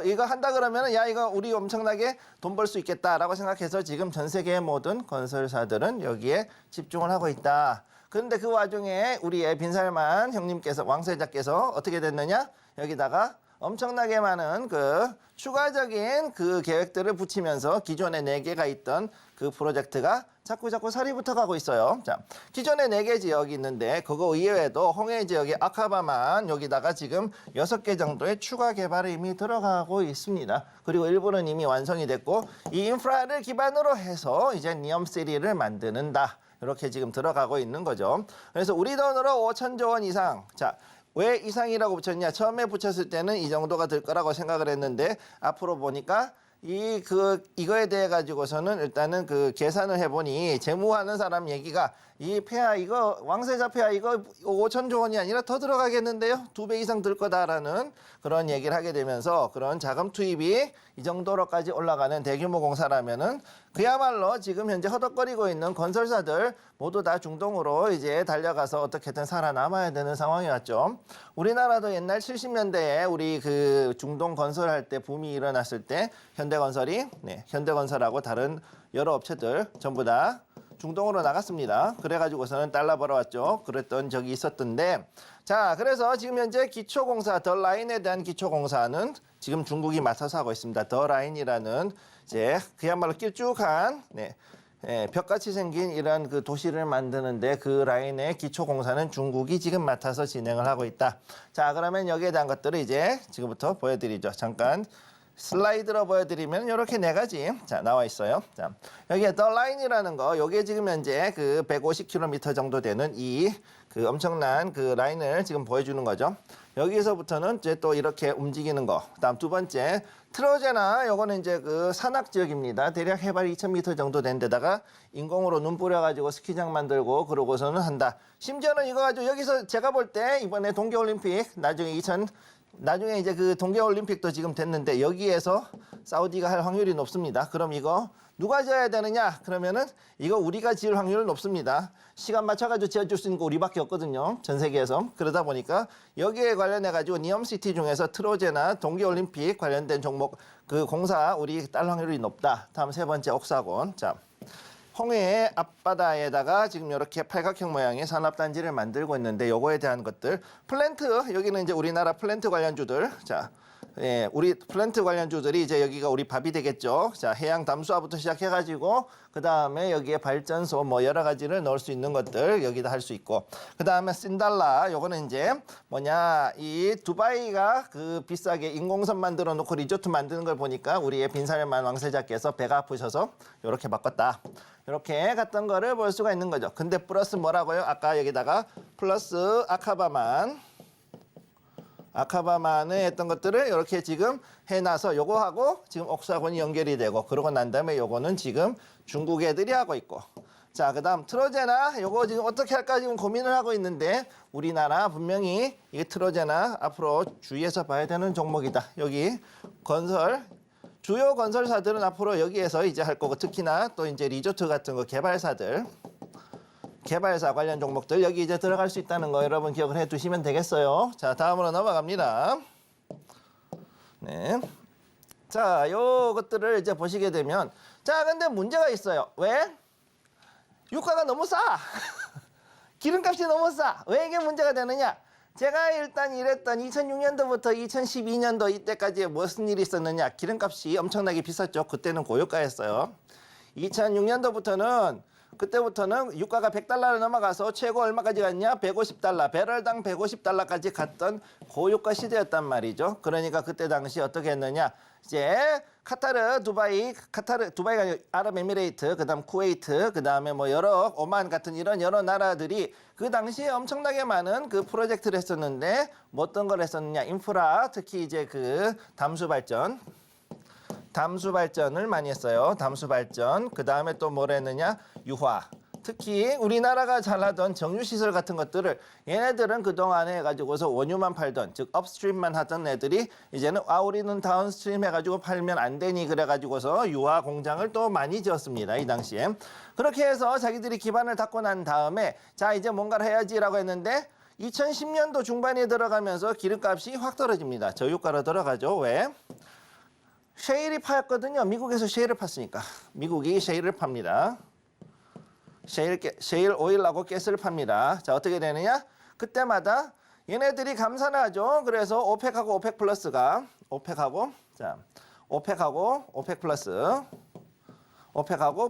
이거 한다 그러면은 야, 이거 우리 엄청나게 돈 벌 수 있겠다라고 생각해서 지금 전 세계의 모든 건설사들은 여기에 집중을 하고 있다. 그런데 그 와중에 우리의 빈살만 형님께서 왕세자께서 어떻게 됐느냐? 여기다가 엄청나게 많은 그 추가적인 그 계획들을 붙이면서 기존에 4개가 있던 그 프로젝트가 자꾸 살이 붙어가고 있어요. 자, 기존에 4개 지역이 있는데 그거 이외에도 홍해 지역의 아카바만 여기다가 지금 6개 정도의 추가 개발이 이미 들어가고 있습니다. 그리고 일부는 이미 완성이 됐고 이 인프라를 기반으로 해서 이제 니엄시티를 만드는다. 이렇게 지금 들어가고 있는 거죠. 그래서 우리 돈으로 5천조 원 이상. 자, 왜 이상이라고 붙였냐? 처음에 붙였을 때는 이 정도가 될 거라고 생각을 했는데 앞으로 보니까 이거에 대해 가지고서는 일단은 그 계산을 해보니 재무하는 사람 얘기가 이 폐하 이거 왕세자 폐하 이거 5천조 원이 아니라 더 들어가겠는데요? 2배 이상 들 거다라는 그런 얘기를 하게 되면서 그런 자금 투입이 이 정도로까지 올라가는 대규모 공사라면은 그야말로 지금 현재 허덕거리고 있는 건설사들 모두 다 중동으로 이제 달려가서 어떻게든 살아남아야 되는 상황이 왔죠. 우리나라도 옛날 70년대에 우리 그 중동 건설할 때 붐이 일어났을 때 현대건설하고 다른 여러 업체들 전부 다 중동으로 나갔습니다. 그래가지고서는 달러 벌어왔죠. 그랬던 적이 있었던데 자, 그래서 지금 현재 기초공사 더 라인에 대한 기초공사는 지금 중국이 맡아서 하고 있습니다. 더 라인이라는 이제 그야말로 길쭉한 벽같이 생긴 이런 그 도시를 만드는데 그 라인의 기초공사는 중국이 지금 맡아서 진행을 하고 있다. 자, 그러면 여기에 대한 것들을 이제 지금부터 보여드리죠. 잠깐 슬라이드로 보여드리면 이렇게 4가지 자 나와 있어요. 자, 여기에 더 라인이라는 거, 요게 지금 현재 그 150km 정도 되는 이 그 엄청난 그 라인을 지금 보여주는 거죠. 여기서부터는 이제 또 이렇게 움직이는 거. 다음 두 번째 트로제나 요거는 이제 그 산악 지역입니다. 대략 해발 2,000m 정도 된 데다가 인공으로 눈 뿌려가지고 스키장 만들고 그러고서는 한다. 심지어는 이거 가지고 여기서 제가 볼 때 이번에 동계올림픽 나중에 이제 그 동계올림픽도 지금 됐는데 여기에서 사우디가 할 확률이 높습니다. 그럼 이거 누가 지어야 되느냐? 그러면은 이거 우리가 지을 확률은 높습니다. 시간 맞춰가지고 지어줄 수 있는 거 우리밖에 없거든요. 전 세계에서. 그러다 보니까 여기에 관련해가지고 니엄시티 중에서 트로제나 동계올림픽 관련된 종목 그 공사 우리 딸 확률이 높다. 다음 3번째 옥사곤. 자, 홍해의 앞바다에다가 지금 이렇게 팔각형 모양의 산업단지를 만들고 있는데 요거에 대한 것들 플랜트 여기는 이제 우리나라 플랜트 관련주들 자 우리 플랜트 관련주들이 이제 여기가 우리 밥이 되겠죠. 자, 해양 담수화부터 시작해가지고 그 다음에 여기에 발전소 뭐 여러 가지를 넣을 수 있는 것들 여기다 할 수 있고 그 다음에 신달라 요거는 이제 뭐냐 이 두바이가 그 비싸게 인공섬 만들어 놓고 리조트 만드는 걸 보니까 우리의 빈살만 왕세자께서 배가 아프셔서 이렇게 바꿨다. 이렇게 갔던 거를 볼 수가 있는 거죠. 근데 플러스 뭐라고요? 아까 여기다가 플러스 아카바만에 했던 것들을 이렇게 지금 해놔서 요거하고 지금 옥사곤이 연결이 되고 그러고 난 다음에 요거는 지금 중국 애들이 하고 있고 자, 그다음 트로제나 요거 지금 어떻게 할까 지금 고민을 하고 있는데 우리나라 분명히 이 트로제나 앞으로 주의해서 봐야 되는 종목이다. 여기 건설 주요 건설사들은 앞으로 여기에서 이제 할 거고 특히나 또 이제 리조트 같은 거 개발사들 개발사 관련 종목들 여기 이제 들어갈 수 있다는 거 여러분 기억을 해 두시면 되겠어요. 자, 다음으로 넘어갑니다. 네. 자, 요것들을 이제 보시게 되면 자, 근데 문제가 있어요. 왜? 유가가 너무 싸. 기름값이 너무 싸. 왜 이게 문제가 되느냐? 제가 일단 이랬던 2006년도부터 2012년도 이때까지 무슨 일이 있었느냐? 기름값이 엄청나게 비쌌죠. 그때는 고유가였어요. 2006년도부터는 그때부터는 유가가 $100를 넘어가서 최고 얼마까지 갔냐? 150달러, 배럴당 150달러까지 갔던 고유가 시대였단 말이죠. 그러니까 그때 당시 어떻게 했느냐? 이제 카타르, 두바이가 아니라 아랍에미레이트, 그다음 쿠웨이트, 그다음에 뭐 여러 오만 같은 이런 여러 나라들이 그 당시에 엄청나게 많은 그 프로젝트를 했었는데 뭐 어떤 걸 했었느냐? 인프라, 특히 이제 그 담수 발전을 많이 했어요. 담수 발전. 그다음에 또 뭘 했느냐? 유화. 특히 우리나라가 잘하던 정유시설 같은 것들을 얘네들은 그동안에 해가지고서 원유만 팔던 즉 업스트림만 하던 애들이 이제는 우리는 다운스트림 해가지고 팔면 안 되니 그래가지고서 유화 공장을 또 많이 지었습니다. 이 당시에. 그렇게 해서 자기들이 기반을 닦고 난 다음에 자 이제 뭔가를 해야지라고 했는데 2010년도 중반에 들어가면서 기름값이 확 떨어집니다. 저유가로 들어가죠. 왜? 셰일이 파였거든요. 미국에서 셰일을 팠으니까. 미국이 셰일을 팝니다. 셰일 오일하고 가스를 팝니다. 자, 어떻게 되느냐? 그때마다 얘네들이 감산을 하죠. 그래서 오펙하고 오펙 플러스가 오펙하고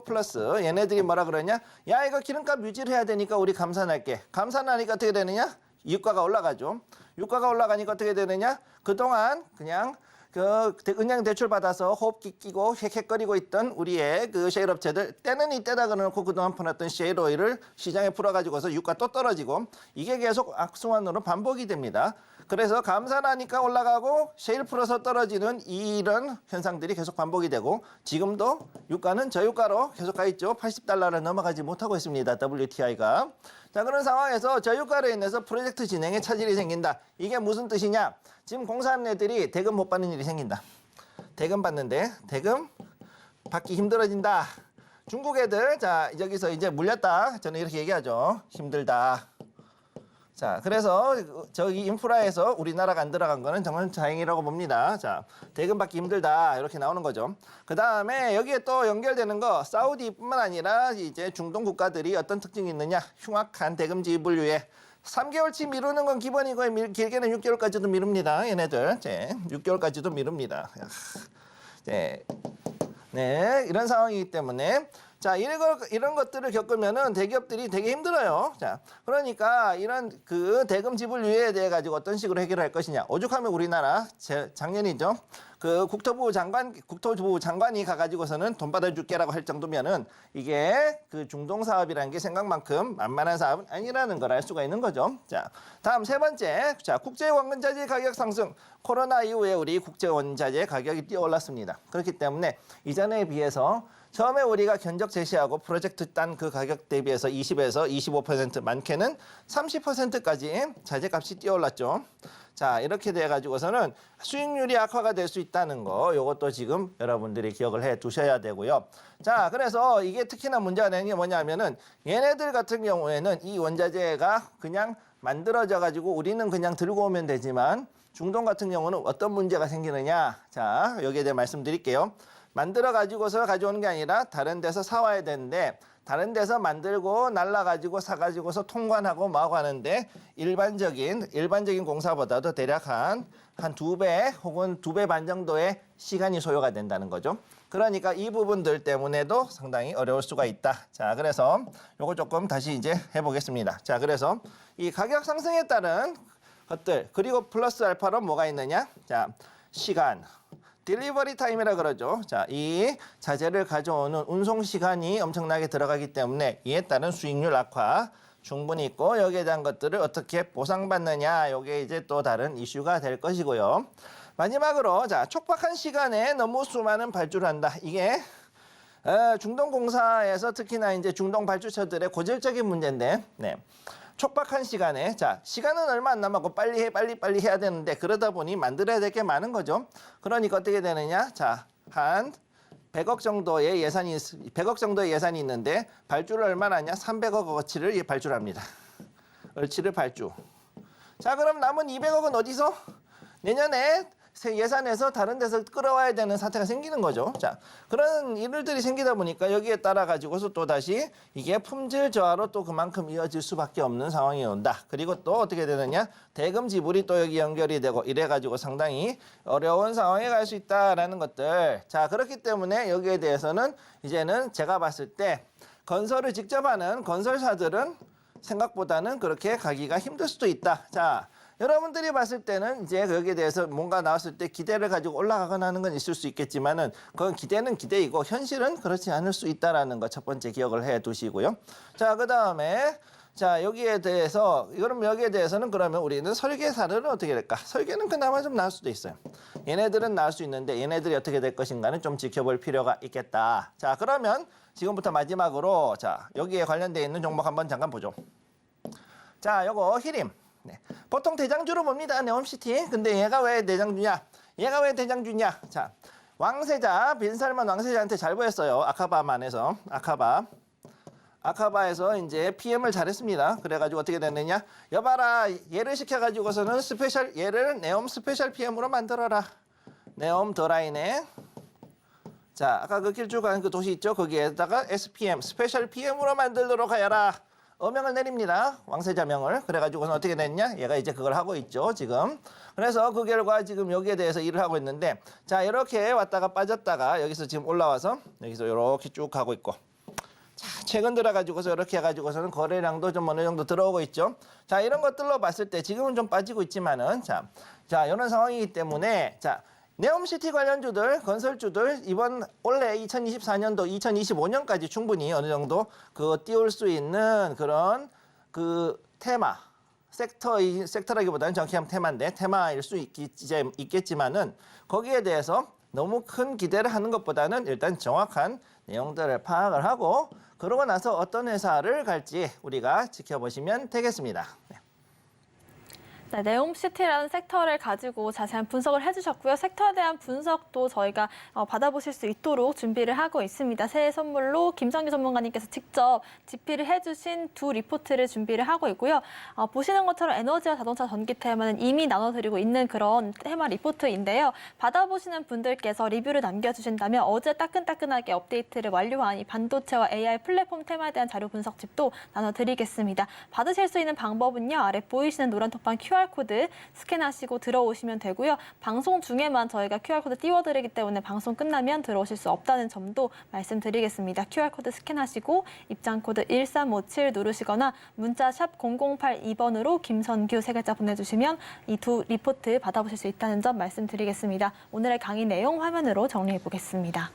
플러스 얘네들이 뭐라 그러냐? 야, 이거 기름값 유지를 해야 되니까 우리 감산할게. 감산하니까 어떻게 되느냐? 유가가 올라가죠. 유가가 올라가니까 어떻게 되느냐? 그동안 그냥 그 은행 대출 받아서 호흡기 끼고 헥헥거리고 있던 우리의 그 셰일 업체들 때는 이때다 그러놓고 그동안 팔았던 셰일 오일을 시장에 풀어가지고서 유가 또 떨어지고 이게 계속 악순환으로 반복이 됩니다. 그래서 감산하니까 올라가고 셰일 풀어서 떨어지는 이런 현상들이 계속 반복이 되고 지금도 유가는 저유가로 계속 가 있죠. $80를 넘어가지 못하고 있습니다. WTI가. 자, 그런 상황에서 저유가로 인해서 프로젝트 진행에 차질이 생긴다. 이게 무슨 뜻이냐? 지금 공사하는 애들이 대금 못 받는 일이 생긴다. 대금 받는데 대금 받기 힘들어진다. 중국 애들 자 여기서 이제 물렸다. 저는 이렇게 얘기하죠. 힘들다. 자, 그래서 저기 인프라에서 우리나라가 안 들어간 거는 정말 다행이라고 봅니다. 자, 대금 받기 힘들다 이렇게 나오는 거죠. 그 다음에 여기에 또 연결되는 거 사우디뿐만 아니라 이제 중동 국가들이 어떤 특징이 있느냐? 흉악한 대금 지불 유예. 3개월치 미루는 건 기본이고 길게는 6개월까지도 미룹니다. 얘네들. 6개월까지도 미룹니다. 네, 이런 상황이기 때문에 자, 이런 것들을 겪으면은 대기업들이 되게 힘들어요. 자, 그러니까 이런 그 대금 지불 유예에 대해 가지고 어떤 식으로 해결할 것이냐. 오죽하면 우리나라 작년이죠. 그 국토부 장관이 가가지고서는 돈 받아줄게라고 할 정도면은 이게 그 중동 사업이라는 게 생각만큼 만만한 사업은 아니라는 걸 알 수가 있는 거죠. 자, 다음 세 번째. 자, 국제 원자재 가격 상승. 코로나 이후에 우리 국제 원자재 가격이 뛰어올랐습니다. 그렇기 때문에 이전에 비해서 처음에 우리가 견적 제시하고 프로젝트 딴 그 가격 대비해서 20에서 25% 많게는 30%까지 자재값이 뛰어올랐죠. 자, 이렇게 돼가지고서는 수익률이 악화가 될 수 있다는 거, 이것도 지금 여러분들이 기억을 해 두셔야 되고요. 자, 그래서 이게 특히나 문제가 되는 게 뭐냐면은 얘네들 같은 경우에는 이 원자재가 그냥 만들어져가지고 우리는 그냥 들고 오면 되지만 중동 같은 경우는 어떤 문제가 생기느냐. 자, 여기에 대해 말씀드릴게요. 만들어 가지고서 가져오는 게 아니라 다른 데서 사와야 되는데 다른 데서 만들고 날라가지고 사가지고서 통관하고 뭐하고 하는데 일반적인 공사보다도 대략 한 2배 혹은 2배 반 정도의 시간이 소요가 된다는 거죠. 그러니까 이 부분들 때문에도 상당히 어려울 수가 있다. 자, 그래서 요거 조금 다시 이제 해보겠습니다. 자, 그래서 이 가격 상승에 따른 것들 그리고 플러스 알파로 뭐가 있느냐? 자, 시간. 딜리버리 타임이라 그러죠. 자, 이 자재를 가져오는 운송 시간이 엄청나게 들어가기 때문에 이에 따른 수익률 악화 충분히 있고 여기에 대한 것들을 어떻게 보상받느냐 이게 이제 또 다른 이슈가 될 것이고요. 마지막으로 자, 촉박한 시간에 너무 수많은 발주를 한다. 이게 중동공사에서 특히나 이제 중동 발주처들의 고질적인 문제인데, 네. 촉박한 시간에, 자, 시간은 얼마 안 남았고 빨리 해야 되는데 그러다 보니 만들어야 될 게 많은 거죠. 그러니까 어떻게 되느냐? 자, 한 100억 정도의 예산이 있는데 발주를 얼마나 하냐? 300억 어치를 발주합니다. 얼치를 발주. 자, 그럼 남은 200억은 어디서? 내년에 예산에서 다른 데서 끌어와야 되는 사태가 생기는 거죠. 자, 그런 일들이 생기다 보니까 여기에 따라 가지고서 또 다시 이게 품질 저하로 또 그만큼 이어질 수밖에 없는 상황이 온다. 그리고 또 어떻게 되느냐? 대금 지불이 또 여기 연결이 되고 이래 가지고 상당히 어려운 상황에 갈 수 있다라는 것들. 자, 그렇기 때문에 여기에 대해서는 이제는 제가 봤을 때 건설을 직접 하는 건설사들은 생각보다는 그렇게 가기가 힘들 수도 있다. 자, 여러분들이 봤을 때는 이제 여기에 대해서 뭔가 나왔을 때 기대를 가지고 올라가거나 하는 건 있을 수 있겠지만은 그건 기대는 기대이고 현실은 그렇지 않을 수 있다라는 거 첫 번째 기억을 해 두시고요. 자, 그다음에 자, 여기에 대해서는 그러면 우리는 설계사를 어떻게 될까? 설계는 그나마 좀 나을 수도 있어요. 얘네들은 나을 수 있는데 얘네들이 어떻게 될 것인가는 좀 지켜볼 필요가 있겠다. 자, 그러면 지금부터 마지막으로 자, 여기에 관련되어 있는 종목 한번 잠깐 보죠. 자, 요거 히림. 네. 보통 대장주로 봅니다. 네옴시티. 근데 얘가 왜 대장주냐? 자, 왕세자, 빈살만 왕세자한테 잘 보였어요. 아카바만에서. 아카바에서 이제 PM을 잘했습니다. 그래가지고 어떻게 됐느냐? 여봐라, 얘를 시켜가지고서는 얘를 네옴 스페셜 PM으로 만들어라. 네옴 더라인에. 자, 아까 그 길쭉 가는 그 도시 있죠? 거기에다가 SPM, 스페셜 PM으로 만들도록 하여라. 어명을 내립니다. 왕세자명을. 그래가지고는 어떻게 됐냐? 얘가 이제 그걸 하고 있죠, 지금. 그래서 그 결과 지금 여기에 대해서 일을 하고 있는데, 자, 이렇게 왔다가 빠졌다가 여기서 지금 올라와서 여기서 이렇게 쭉 가고 있고. 자, 최근 들어가지고서 이렇게 해가지고서는 거래량도 좀 어느 정도 들어오고 있죠. 자, 이런 것들로 봤을 때 지금은 좀 빠지고 있지만은, 자, 이런 상황이기 때문에, 자, 네옴시티 관련주들, 건설주들 이번 올해 2024년도, 2025년까지 충분히 어느 정도 띄울 수 있는 그런 테마, 섹터라기보다는 정확히 하면 테마인데 테마일 수 있겠지만은 거기에 대해서 너무 큰 기대를 하는 것보다는 일단 정확한 내용들을 파악을 하고 그러고 나서 어떤 회사를 갈지 우리가 지켜보시면 되겠습니다. 네. 네, 네옴시티라는 섹터를 가지고 자세한 분석을 해주셨고요. 섹터에 대한 분석도 저희가 받아보실 수 있도록 준비를 하고 있습니다. 새해 선물로 김성규 전문가님께서 직접 집필을 해주신 두 리포트를 준비를 하고 있고요. 보시는 것처럼 에너지와 자동차 전기 테마는 이미 나눠드리고 있는 그런 테마 리포트인데요. 받아보시는 분들께서 리뷰를 남겨주신다면 어제 따끈따끈하게 업데이트를 완료한 이 반도체와 AI 플랫폼 테마에 대한 자료 분석집도 나눠드리겠습니다. 받으실 수 있는 방법은요. 아래 보이시는 노란 톡방 QR코드 스캔하시고 들어오시면 되고요. 방송 중에만 저희가 QR코드 띄워드리기 때문에 방송 끝나면 들어오실 수 없다는 점도 말씀드리겠습니다. QR코드 스캔하시고 입장코드 1357 누르시거나 문자 샵 0082번으로 김선규 세 글자 보내주시면 이 두 리포트 받아보실 수 있다는 점 말씀드리겠습니다. 오늘의 강의 내용 화면으로 정리해 보겠습니다.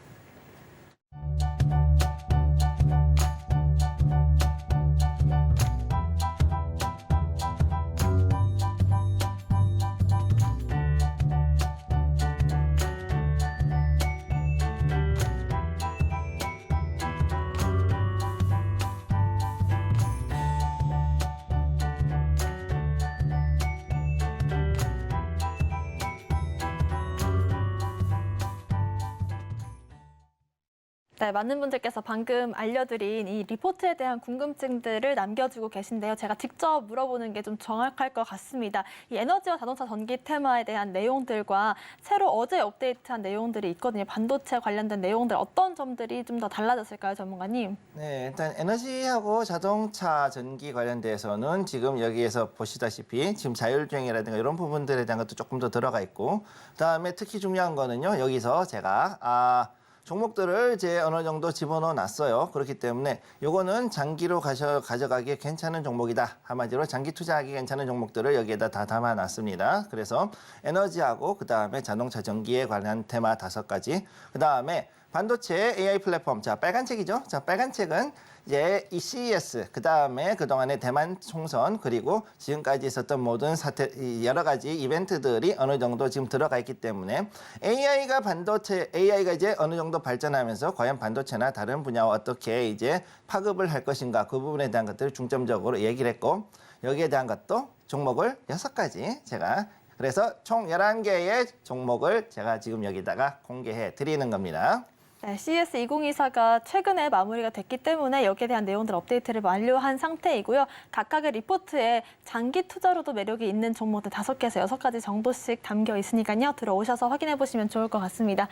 네, 많은 분들께서 방금 알려드린 이 리포트에 대한 궁금증들을 남겨주고 계신데요. 제가 직접 물어보는 게 좀 정확할 것 같습니다. 이 에너지와 자동차 전기 테마에 대한 내용들과 새로 어제 업데이트한 내용들이 있거든요. 반도체 관련된 내용들 어떤 점들이 좀 더 달라졌을까요, 전문가님? 네, 일단 에너지하고 자동차 전기 관련돼서는 지금 여기에서 보시다시피 지금 자율주행이라든가 이런 부분들에 대한 것도 조금 더 들어가 있고 그다음에 특히 중요한 거는요. 여기서 제가 종목들을 이제 어느 정도 집어넣어 놨어요. 그렇기 때문에 요거는 장기로 가져가기에 괜찮은 종목이다. 한마디로 장기 투자하기 괜찮은 종목들을 여기에다 다 담아 놨습니다. 그래서 에너지하고 그다음에 자동차 전기에 관한 테마 5가지. 그다음에 반도체 AI 플랫폼. 자, 빨간 책이죠. 자, 빨간 책은 이제 이 CES, 그 다음에 그동안의 대만 총선, 그리고 지금까지 있었던 모든 이 여러 가지 이벤트들이 어느 정도 지금 들어가 있기 때문에 AI가 이제 어느 정도 발전하면서 과연 반도체나 다른 분야와 어떻게 이제 파급을 할 것인가 그 부분에 대한 것들을 중점적으로 얘기를 했고 여기에 대한 것도 종목을 6가지 제가 그래서 총 11개의 종목을 제가 지금 여기다가 공개해 드리는 겁니다. 네, CS 2024가 최근에 마무리가 됐기 때문에 여기에 대한 내용들 업데이트를 완료한 상태이고요. 각각의 리포트에 장기 투자로도 매력이 있는 종목들 5개에서 6가지 정도씩 담겨 있으니까요. 들어오셔서 확인해 보시면 좋을 것 같습니다.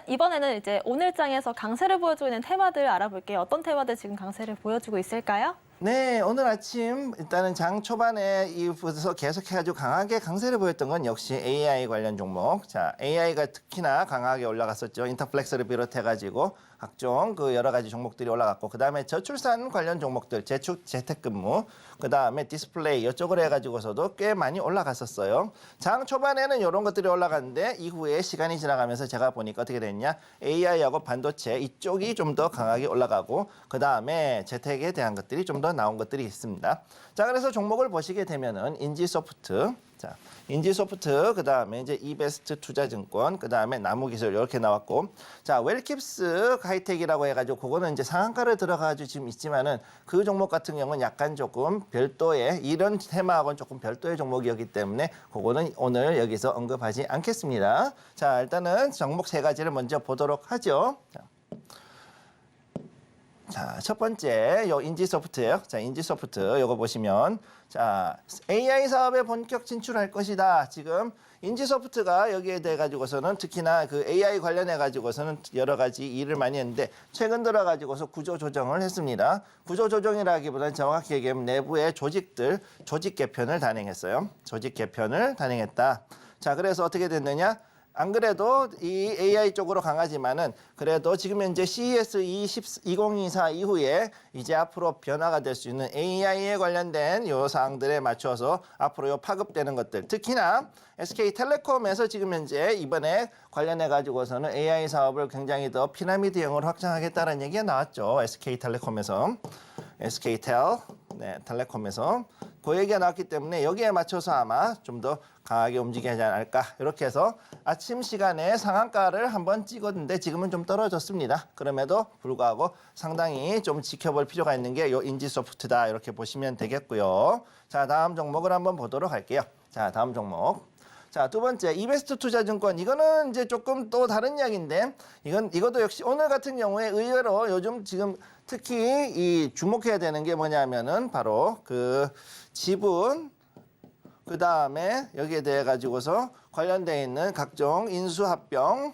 이번에는 이제 오늘장에서 강세를 보여주고 있는 테마들 알아볼게요. 어떤 테마들 지금 강세를 보여주고 있을까요? 네, 오늘 아침 일단은 장 초반에 이부터 계속해가지고 강하게 강세를 보였던 건 역시 AI 관련 종목. 자, AI가 특히나 강하게 올라갔었죠. 인터플렉스를 비롯해가지고 각종 그 여러 가지 종목들이 올라갔고, 그 다음에 저출산 관련 종목들, 재택근무, 그 다음에 디스플레이 이쪽으로 해가지고서도 꽤 많이 올라갔었어요. 장 초반에는 이런 것들이 올라갔는데 이후에 시간이 지나가면서 제가 보니까 어떻게 됐냐, AI하고 반도체 이쪽이 좀 더 강하게 올라가고, 그 다음에 재택에 대한 것들이 좀 더 나온 것들이 있습니다. 자, 그래서 종목을 보시게 되면은 인지소프트, 자, 인지소프트, 그 다음에 이제 이베스트 투자증권, 그 다음에 나무기술 이렇게 나왔고, 자, 웰킵스 하이텍이라고 해가지고 그거는 이제 상한가를 들어가가지고 지금 있지만은 그 종목 같은 경우는 약간 조금 별도의 이런 테마하고는 조금 별도의 종목이었기 때문에 그거는 오늘 여기서 언급하지 않겠습니다. 자, 일단은 종목 3가지를 먼저 보도록 하죠. 자, 첫 번째 요 인지소프트예요. 자, 인지소프트 요거 보시면 자, AI 사업에 본격 진출할 것이다. 지금 인지소프트가 여기에 대해 가지고서는 특히나 그 AI 관련해 가지고서는 여러 가지 일을 많이 했는데 최근 들어 가지고서 구조 조정을 했습니다. 구조 조정이라기보다는 정확히 얘기하면 내부의 조직들 조직 개편을 단행했어요. 조직 개편을 단행했다. 자, 그래서 어떻게 됐느냐? 안 그래도 이 AI 쪽으로 강하지만은 그래도 지금 현재 CES 2024 이후에 이제 앞으로 변화가 될 수 있는 AI에 관련된 요 사항들에 맞춰서 앞으로 요 파급되는 것들, 특히나 SK텔레콤에서 지금 현재 이번에 관련해 가지고서는 AI 사업을 굉장히 더 피라미드형으로 확장하겠다는 얘기가 나왔죠. SK텔레콤에서. 텔레콤에서 그 얘기가 나왔기 때문에 여기에 맞춰서 아마 좀 더 강하게 움직이지 않을까, 이렇게 해서 아침 시간에 상한가를 한번 찍었는데 지금은 좀 떨어졌습니다. 그럼에도 불구하고 상당히 좀 지켜볼 필요가 있는 게 요 인지소프트다, 이렇게 보시면 되겠고요. 자, 다음 종목을 한번 보도록 할게요. 자, 다음 종목. 자, 두 번째 이베스트 투자증권, 이거는 이제 조금 또 다른 이야기인데 이것도 역시 오늘 같은 경우에 의외로 요즘 지금 특히 이 주목해야 되는 게 뭐냐면은 바로 그 지분, 그 다음에 여기에 대해 가지고서 관련되어 있는 각종 인수합병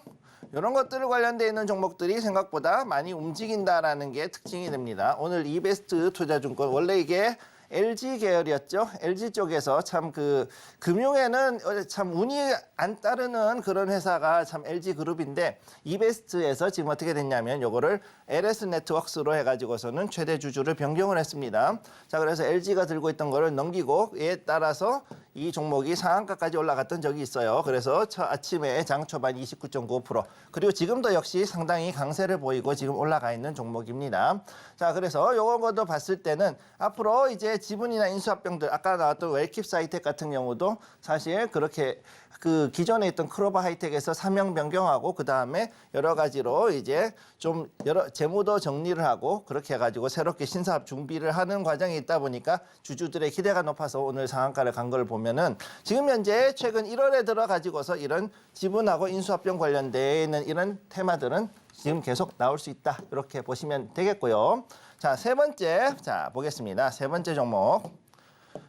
이런 것들 관련되어 있는 종목들이 생각보다 많이 움직인다라는 게 특징이 됩니다. 오늘 이베스트 투자증권, 원래 이게 LG 계열이었죠. LG 쪽에서 참 그 금융에는 참 운이 안 따르는 그런 회사가 참 LG 그룹인데, 이베스트에서 지금 어떻게 됐냐면 요거를 LS 네트워크스로 해가지고서는 최대 주주를 변경을 했습니다. 자, 그래서 LG가 들고 있던 거를 넘기고 이에 따라서 이 종목이 상한가까지 올라갔던 적이 있어요. 그래서 아침에 장 초반 29.95%, 그리고 지금도 역시 상당히 강세를 보이고 지금 올라가 있는 종목입니다. 자, 그래서 요거도 봤을 때는 앞으로 이제 지분이나 인수합병들, 아까 나왔던 웰킵스 하이텍 같은 경우도 사실 그렇게 그 기존에 있던 크로바 하이텍에서 사명 변경하고 그 다음에 여러 가지로 이제 좀 여러 재무도 정리를 하고 그렇게 해가지고 새롭게 신사업 준비를 하는 과정이 있다 보니까 주주들의 기대가 높아서 오늘 상한가를 간 걸 보면은 지금 현재 최근 1월에 들어가지고서 이런 지분하고 인수합병 관련된 이런 테마들은 지금 계속 나올 수 있다, 이렇게 보시면 되겠고요. 자, 세 번째, 자, 보겠습니다. 세 번째 종목.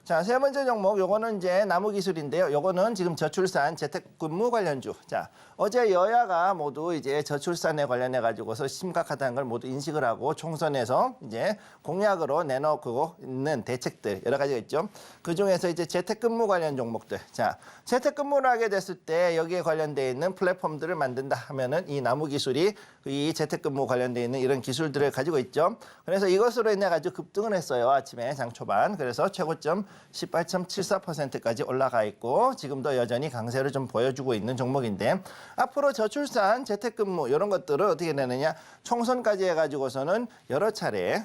자, 세 번째 종목, 요거는 이제 나무기술인데요. 요거는 지금 저출산 재택근무 관련주. 자, 어제 여야가 모두 이제 저출산에 관련해 가지고서 심각하다는 걸 모두 인식을 하고 총선에서 이제 공약으로 내놓고 있는 대책들 여러 가지가 있죠. 그 중에서 이제 재택근무 관련 종목들. 자, 재택근무를 하게 됐을 때 여기에 관련돼 있는 플랫폼들을 만든다 하면은 이 나무기술이 이 재택근무 관련돼 있는 이런 기술들을 가지고 있죠. 그래서 이것으로 인해 가지고 급등을 했어요. 아침에 장 초반. 그래서 최고점 18.74%까지 올라가 있고 지금도 여전히 강세를 좀 보여주고 있는 종목인데 앞으로 저출산, 재택근무 이런 것들은 어떻게 되느냐 총선까지 해가지고서는 여러 차례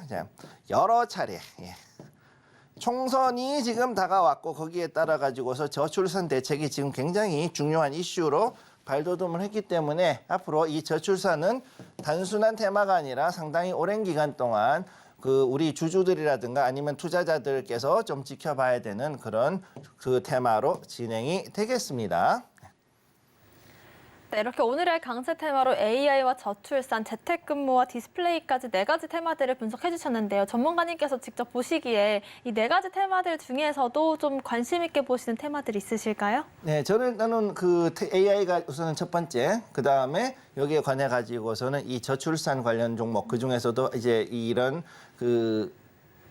예. 총선이 지금 다가왔고 거기에 따라 가지고서 저출산 대책이 지금 굉장히 중요한 이슈로 발돋움을 했기 때문에 앞으로 이 저출산은 단순한 테마가 아니라 상당히 오랜 기간 동안 우리 주주들이라든가 아니면 투자자들께서 좀 지켜봐야 되는 그런 테마로 진행이 되겠습니다. 네, 이렇게 오늘의 강세 테마로 AI와 저출산, 재택근무와 디스플레이까지 4가지 테마들을 분석해 주셨는데요. 전문가님께서 직접 보시기에 이 4가지 테마들 중에서도 좀 관심 있게 보시는 테마들 있으실까요? 네, 저는 AI가 우선은 첫 번째, 그 다음에 여기에 관해 가지고서는 이 저출산 관련 종목 그 중에서도 이제 이런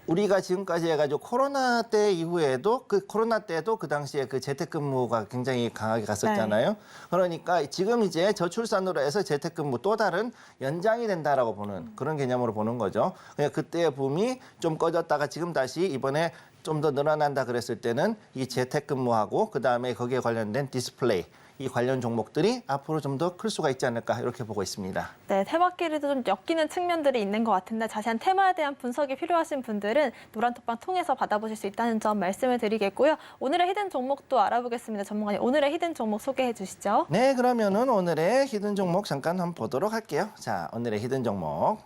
우리가 지금까지 해가지고 코로나 때 이후에도 코로나 때도 그 당시에 재택근무가 굉장히 강하게 갔었잖아요. 네. 그러니까 지금 이제 저출산으로 해서 재택근무 또 다른 연장이 된다라고 보는 그런 개념으로 보는 거죠. 그냥 그때의 붐이 좀 꺼졌다가 지금 다시 이번에 좀 더 늘어난다 그랬을 때는 이 재택근무하고 그 다음에 거기에 관련된 디스플레이 이 관련 종목들이 앞으로 좀 더 클 수가 있지 않을까 이렇게 보고 있습니다. 네, 테마끼리도 좀 엮이는 측면들이 있는 것 같은데 자세한 테마에 대한 분석이 필요하신 분들은 노란톡방 통해서 받아보실 수 있다는 점 말씀을 드리겠고요. 오늘의 히든 종목도 알아보겠습니다. 전문가님, 오늘의 히든 종목 소개해 주시죠. 네, 그러면은 오늘의 히든 종목 잠깐 한번 보도록 할게요. 자, 오늘의 히든 종목.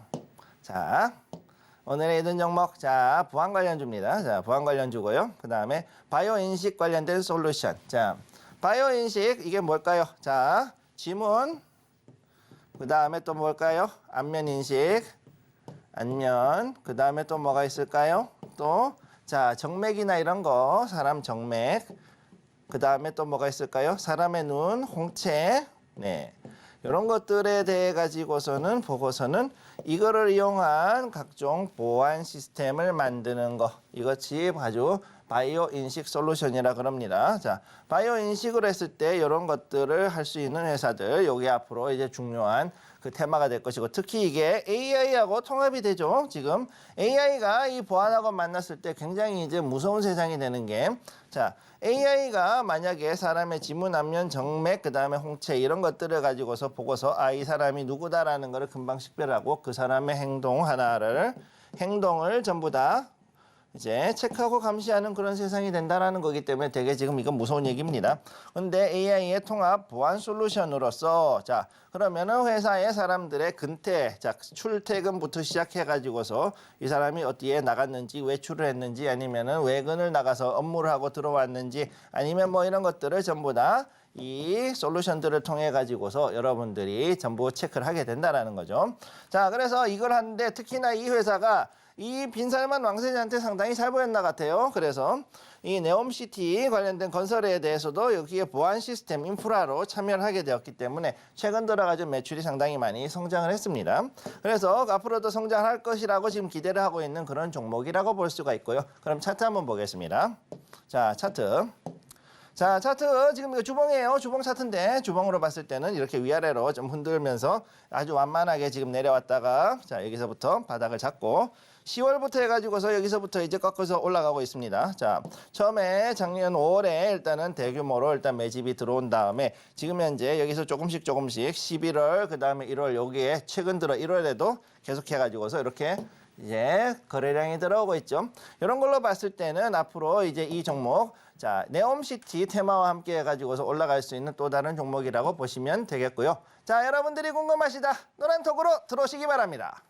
자, 오늘의 히든 종목. 자, 부항 관련주입니다. 자, 부항 관련주고요. 그 다음에 바이오 인식 관련된 솔루션. 자, 바이오 인식 이게 뭘까요? 자, 지문. 그 다음에 또 뭘까요? 안면 인식. 안면. 그 다음에 또 뭐가 있을까요? 또, 자, 정맥이나 이런 거. 사람 정맥. 그 다음에 또 뭐가 있을까요? 사람의 눈, 홍채. 네. 이런 것들에 대해 가지고서는 보고서는 이거를 이용한 각종 보안 시스템을 만드는 거. 이것이 아주 바이오 인식 솔루션이라 그럽니다. 자, 바이오 인식을 했을 때 이런 것들을 할 수 있는 회사들, 여기 앞으로 이제 중요한 테마가 될 것이고, 특히 이게 AI하고 통합이 되죠. 지금 AI가 이 보안하고 만났을 때 굉장히 이제 무서운 세상이 되는 게, 자, AI가 만약에 사람의 지문, 안면, 정맥, 그 다음에 홍채 이런 것들을 가지고서 보고서 이 사람이 누구다라는 것을 금방 식별하고 그 사람의 행동을 전부 다 이제 체크하고 감시하는 그런 세상이 된다라는 거기 때문에 되게 지금 이건 무서운 얘기입니다. 근데 AI의 통합 보안 솔루션으로서 자, 그러면은 회사의 사람들의 근태, 자, 출퇴근부터 시작해 가지고서 이 사람이 어디에 나갔는지, 외출을 했는지 아니면은 외근을 나가서 업무를 하고 들어왔는지 아니면 뭐 이런 것들을 전부 다 이 솔루션들을 통해 가지고서 여러분들이 전부 체크를 하게 된다라는 거죠. 자, 그래서 이걸 하는데 특히나 이 회사가 이 빈살만 왕세자한테 상당히 잘 보였나 같아요. 그래서 이 네옴시티 관련된 건설에 대해서도 여기에 보안 시스템 인프라로 참여를 하게 되었기 때문에 최근 들어가지고 매출이 상당히 많이 성장을 했습니다. 그래서 앞으로도 성장할 것이라고 지금 기대를 하고 있는 그런 종목이라고 볼 수가 있고요. 그럼 차트 한번 보겠습니다. 자, 차트. 자, 차트 지금 이거 주봉이에요. 주봉 차트인데 주봉으로 봤을 때는 이렇게 위아래로 좀 흔들면서 아주 완만하게 지금 내려왔다가 자, 여기서부터 바닥을 잡고 10월부터 해가지고서 여기서부터 이제 꺾어서 올라가고 있습니다. 자, 처음에 작년 5월에 일단은 대규모로 일단 매집이 들어온 다음에 지금 현재 여기서 조금씩 11월, 그 다음에 1월 여기에 최근 들어 1월에도 계속 해가지고서 이렇게 이제 거래량이 들어오고 있죠. 이런 걸로 봤을 때는 앞으로 이제 이 종목 자, 네옴시티 테마와 함께 해가지고서 올라갈 수 있는 또 다른 종목이라고 보시면 되겠고요. 자, 여러분들이 궁금하시다 노란톡으로 들어오시기 바랍니다.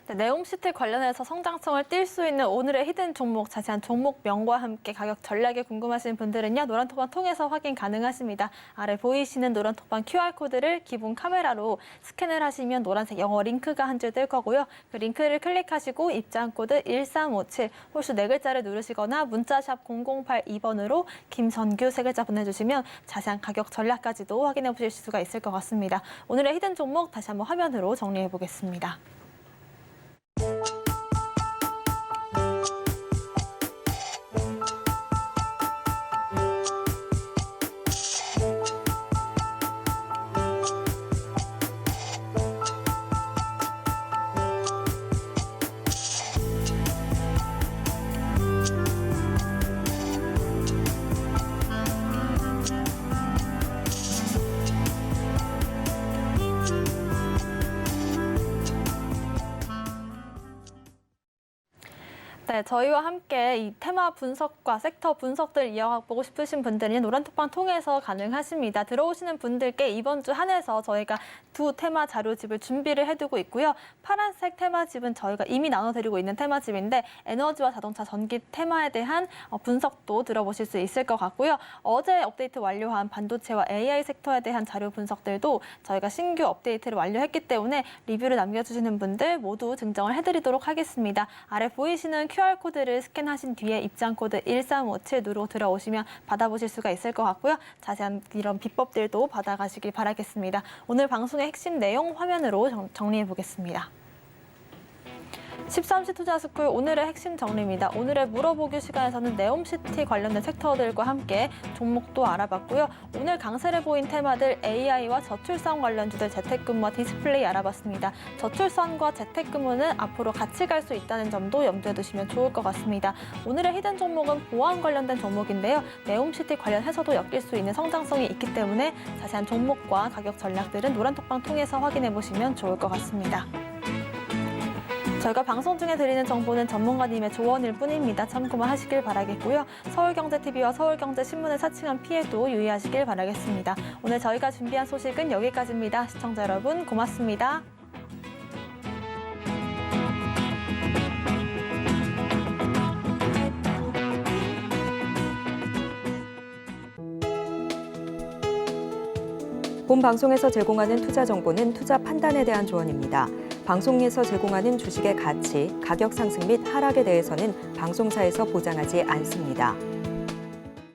네, 네옴시티 관련해서 성장성을 띌 수 있는 오늘의 히든 종목, 자세한 종목명과 함께 가격 전략이 궁금하신 분들은요. 노란톡방 통해서 확인 가능하십니다. 아래 보이시는 노란톡방 QR코드를 기본 카메라로 스캔을 하시면 노란색 영어 링크가 한 줄 뜰 거고요. 그 링크를 클릭하시고 입장코드 1357, 홀수 4글자를 누르시거나 문자샵 0082번으로 김선규 3글자 보내주시면 자세한 가격 전략까지도 확인해 보실 수가 있을 것 같습니다. 오늘의 히든 종목 다시 한번 화면으로 정리해 보겠습니다. 네, 저희와 함께 이 테마 분석과 섹터 분석들 이어가보고 싶으신 분들은 노란톡방 통해서 가능하십니다. 들어오시는 분들께 이번 주 한해서 저희가 두 테마 자료집을 준비를 해두고 있고요. 파란색 테마집은 저희가 이미 나눠드리고 있는 테마집인데 에너지와 자동차, 전기 테마에 대한 분석도 들어보실 수 있을 것 같고요. 어제 업데이트 완료한 반도체와 AI 섹터에 대한 자료 분석들도 저희가 신규 업데이트를 완료했기 때문에 리뷰를 남겨주시는 분들 모두 증정을 해드리도록 하겠습니다. 아래 보이시는 QR코드를 스캔하신 뒤에 입장코드 1357 누르고 들어오시면 받아보실 수가 있을 것 같고요. 자세한 이런 비법들도 받아가시길 바라겠습니다. 오늘 방송의 핵심 내용 화면으로 정리해 보겠습니다. 13시 투자스쿨 오늘의 핵심 정리입니다. 오늘의 물어보기 시간에서는 네옴시티 관련된 섹터들과 함께 종목도 알아봤고요. 오늘 강세를 보인 테마들 AI와 저출산 관련주들 재택근무와 디스플레이 알아봤습니다. 저출산과 재택근무는 앞으로 같이 갈 수 있다는 점도 염두에 두시면 좋을 것 같습니다. 오늘의 히든 종목은 보안 관련된 종목인데요. 네옴시티 관련해서도 엮일 수 있는 성장성이 있기 때문에 자세한 종목과 가격 전략들은 노란톡방 통해서 확인해 보시면 좋을 것 같습니다. 저희가 방송 중에 드리는 정보는 전문가님의 조언일 뿐입니다. 참고만 하시길 바라겠고요. 서울경제TV와 서울경제신문을 사칭한 피해도 유의하시길 바라겠습니다. 오늘 저희가 준비한 소식은 여기까지입니다. 시청자 여러분 고맙습니다. 본 방송에서 제공하는 투자 정보는 투자 판단에 대한 조언입니다. 방송에서 제공하는 주식의 가치, 가격 상승 및 하락에 대해서는 방송사에서 보장하지 않습니다.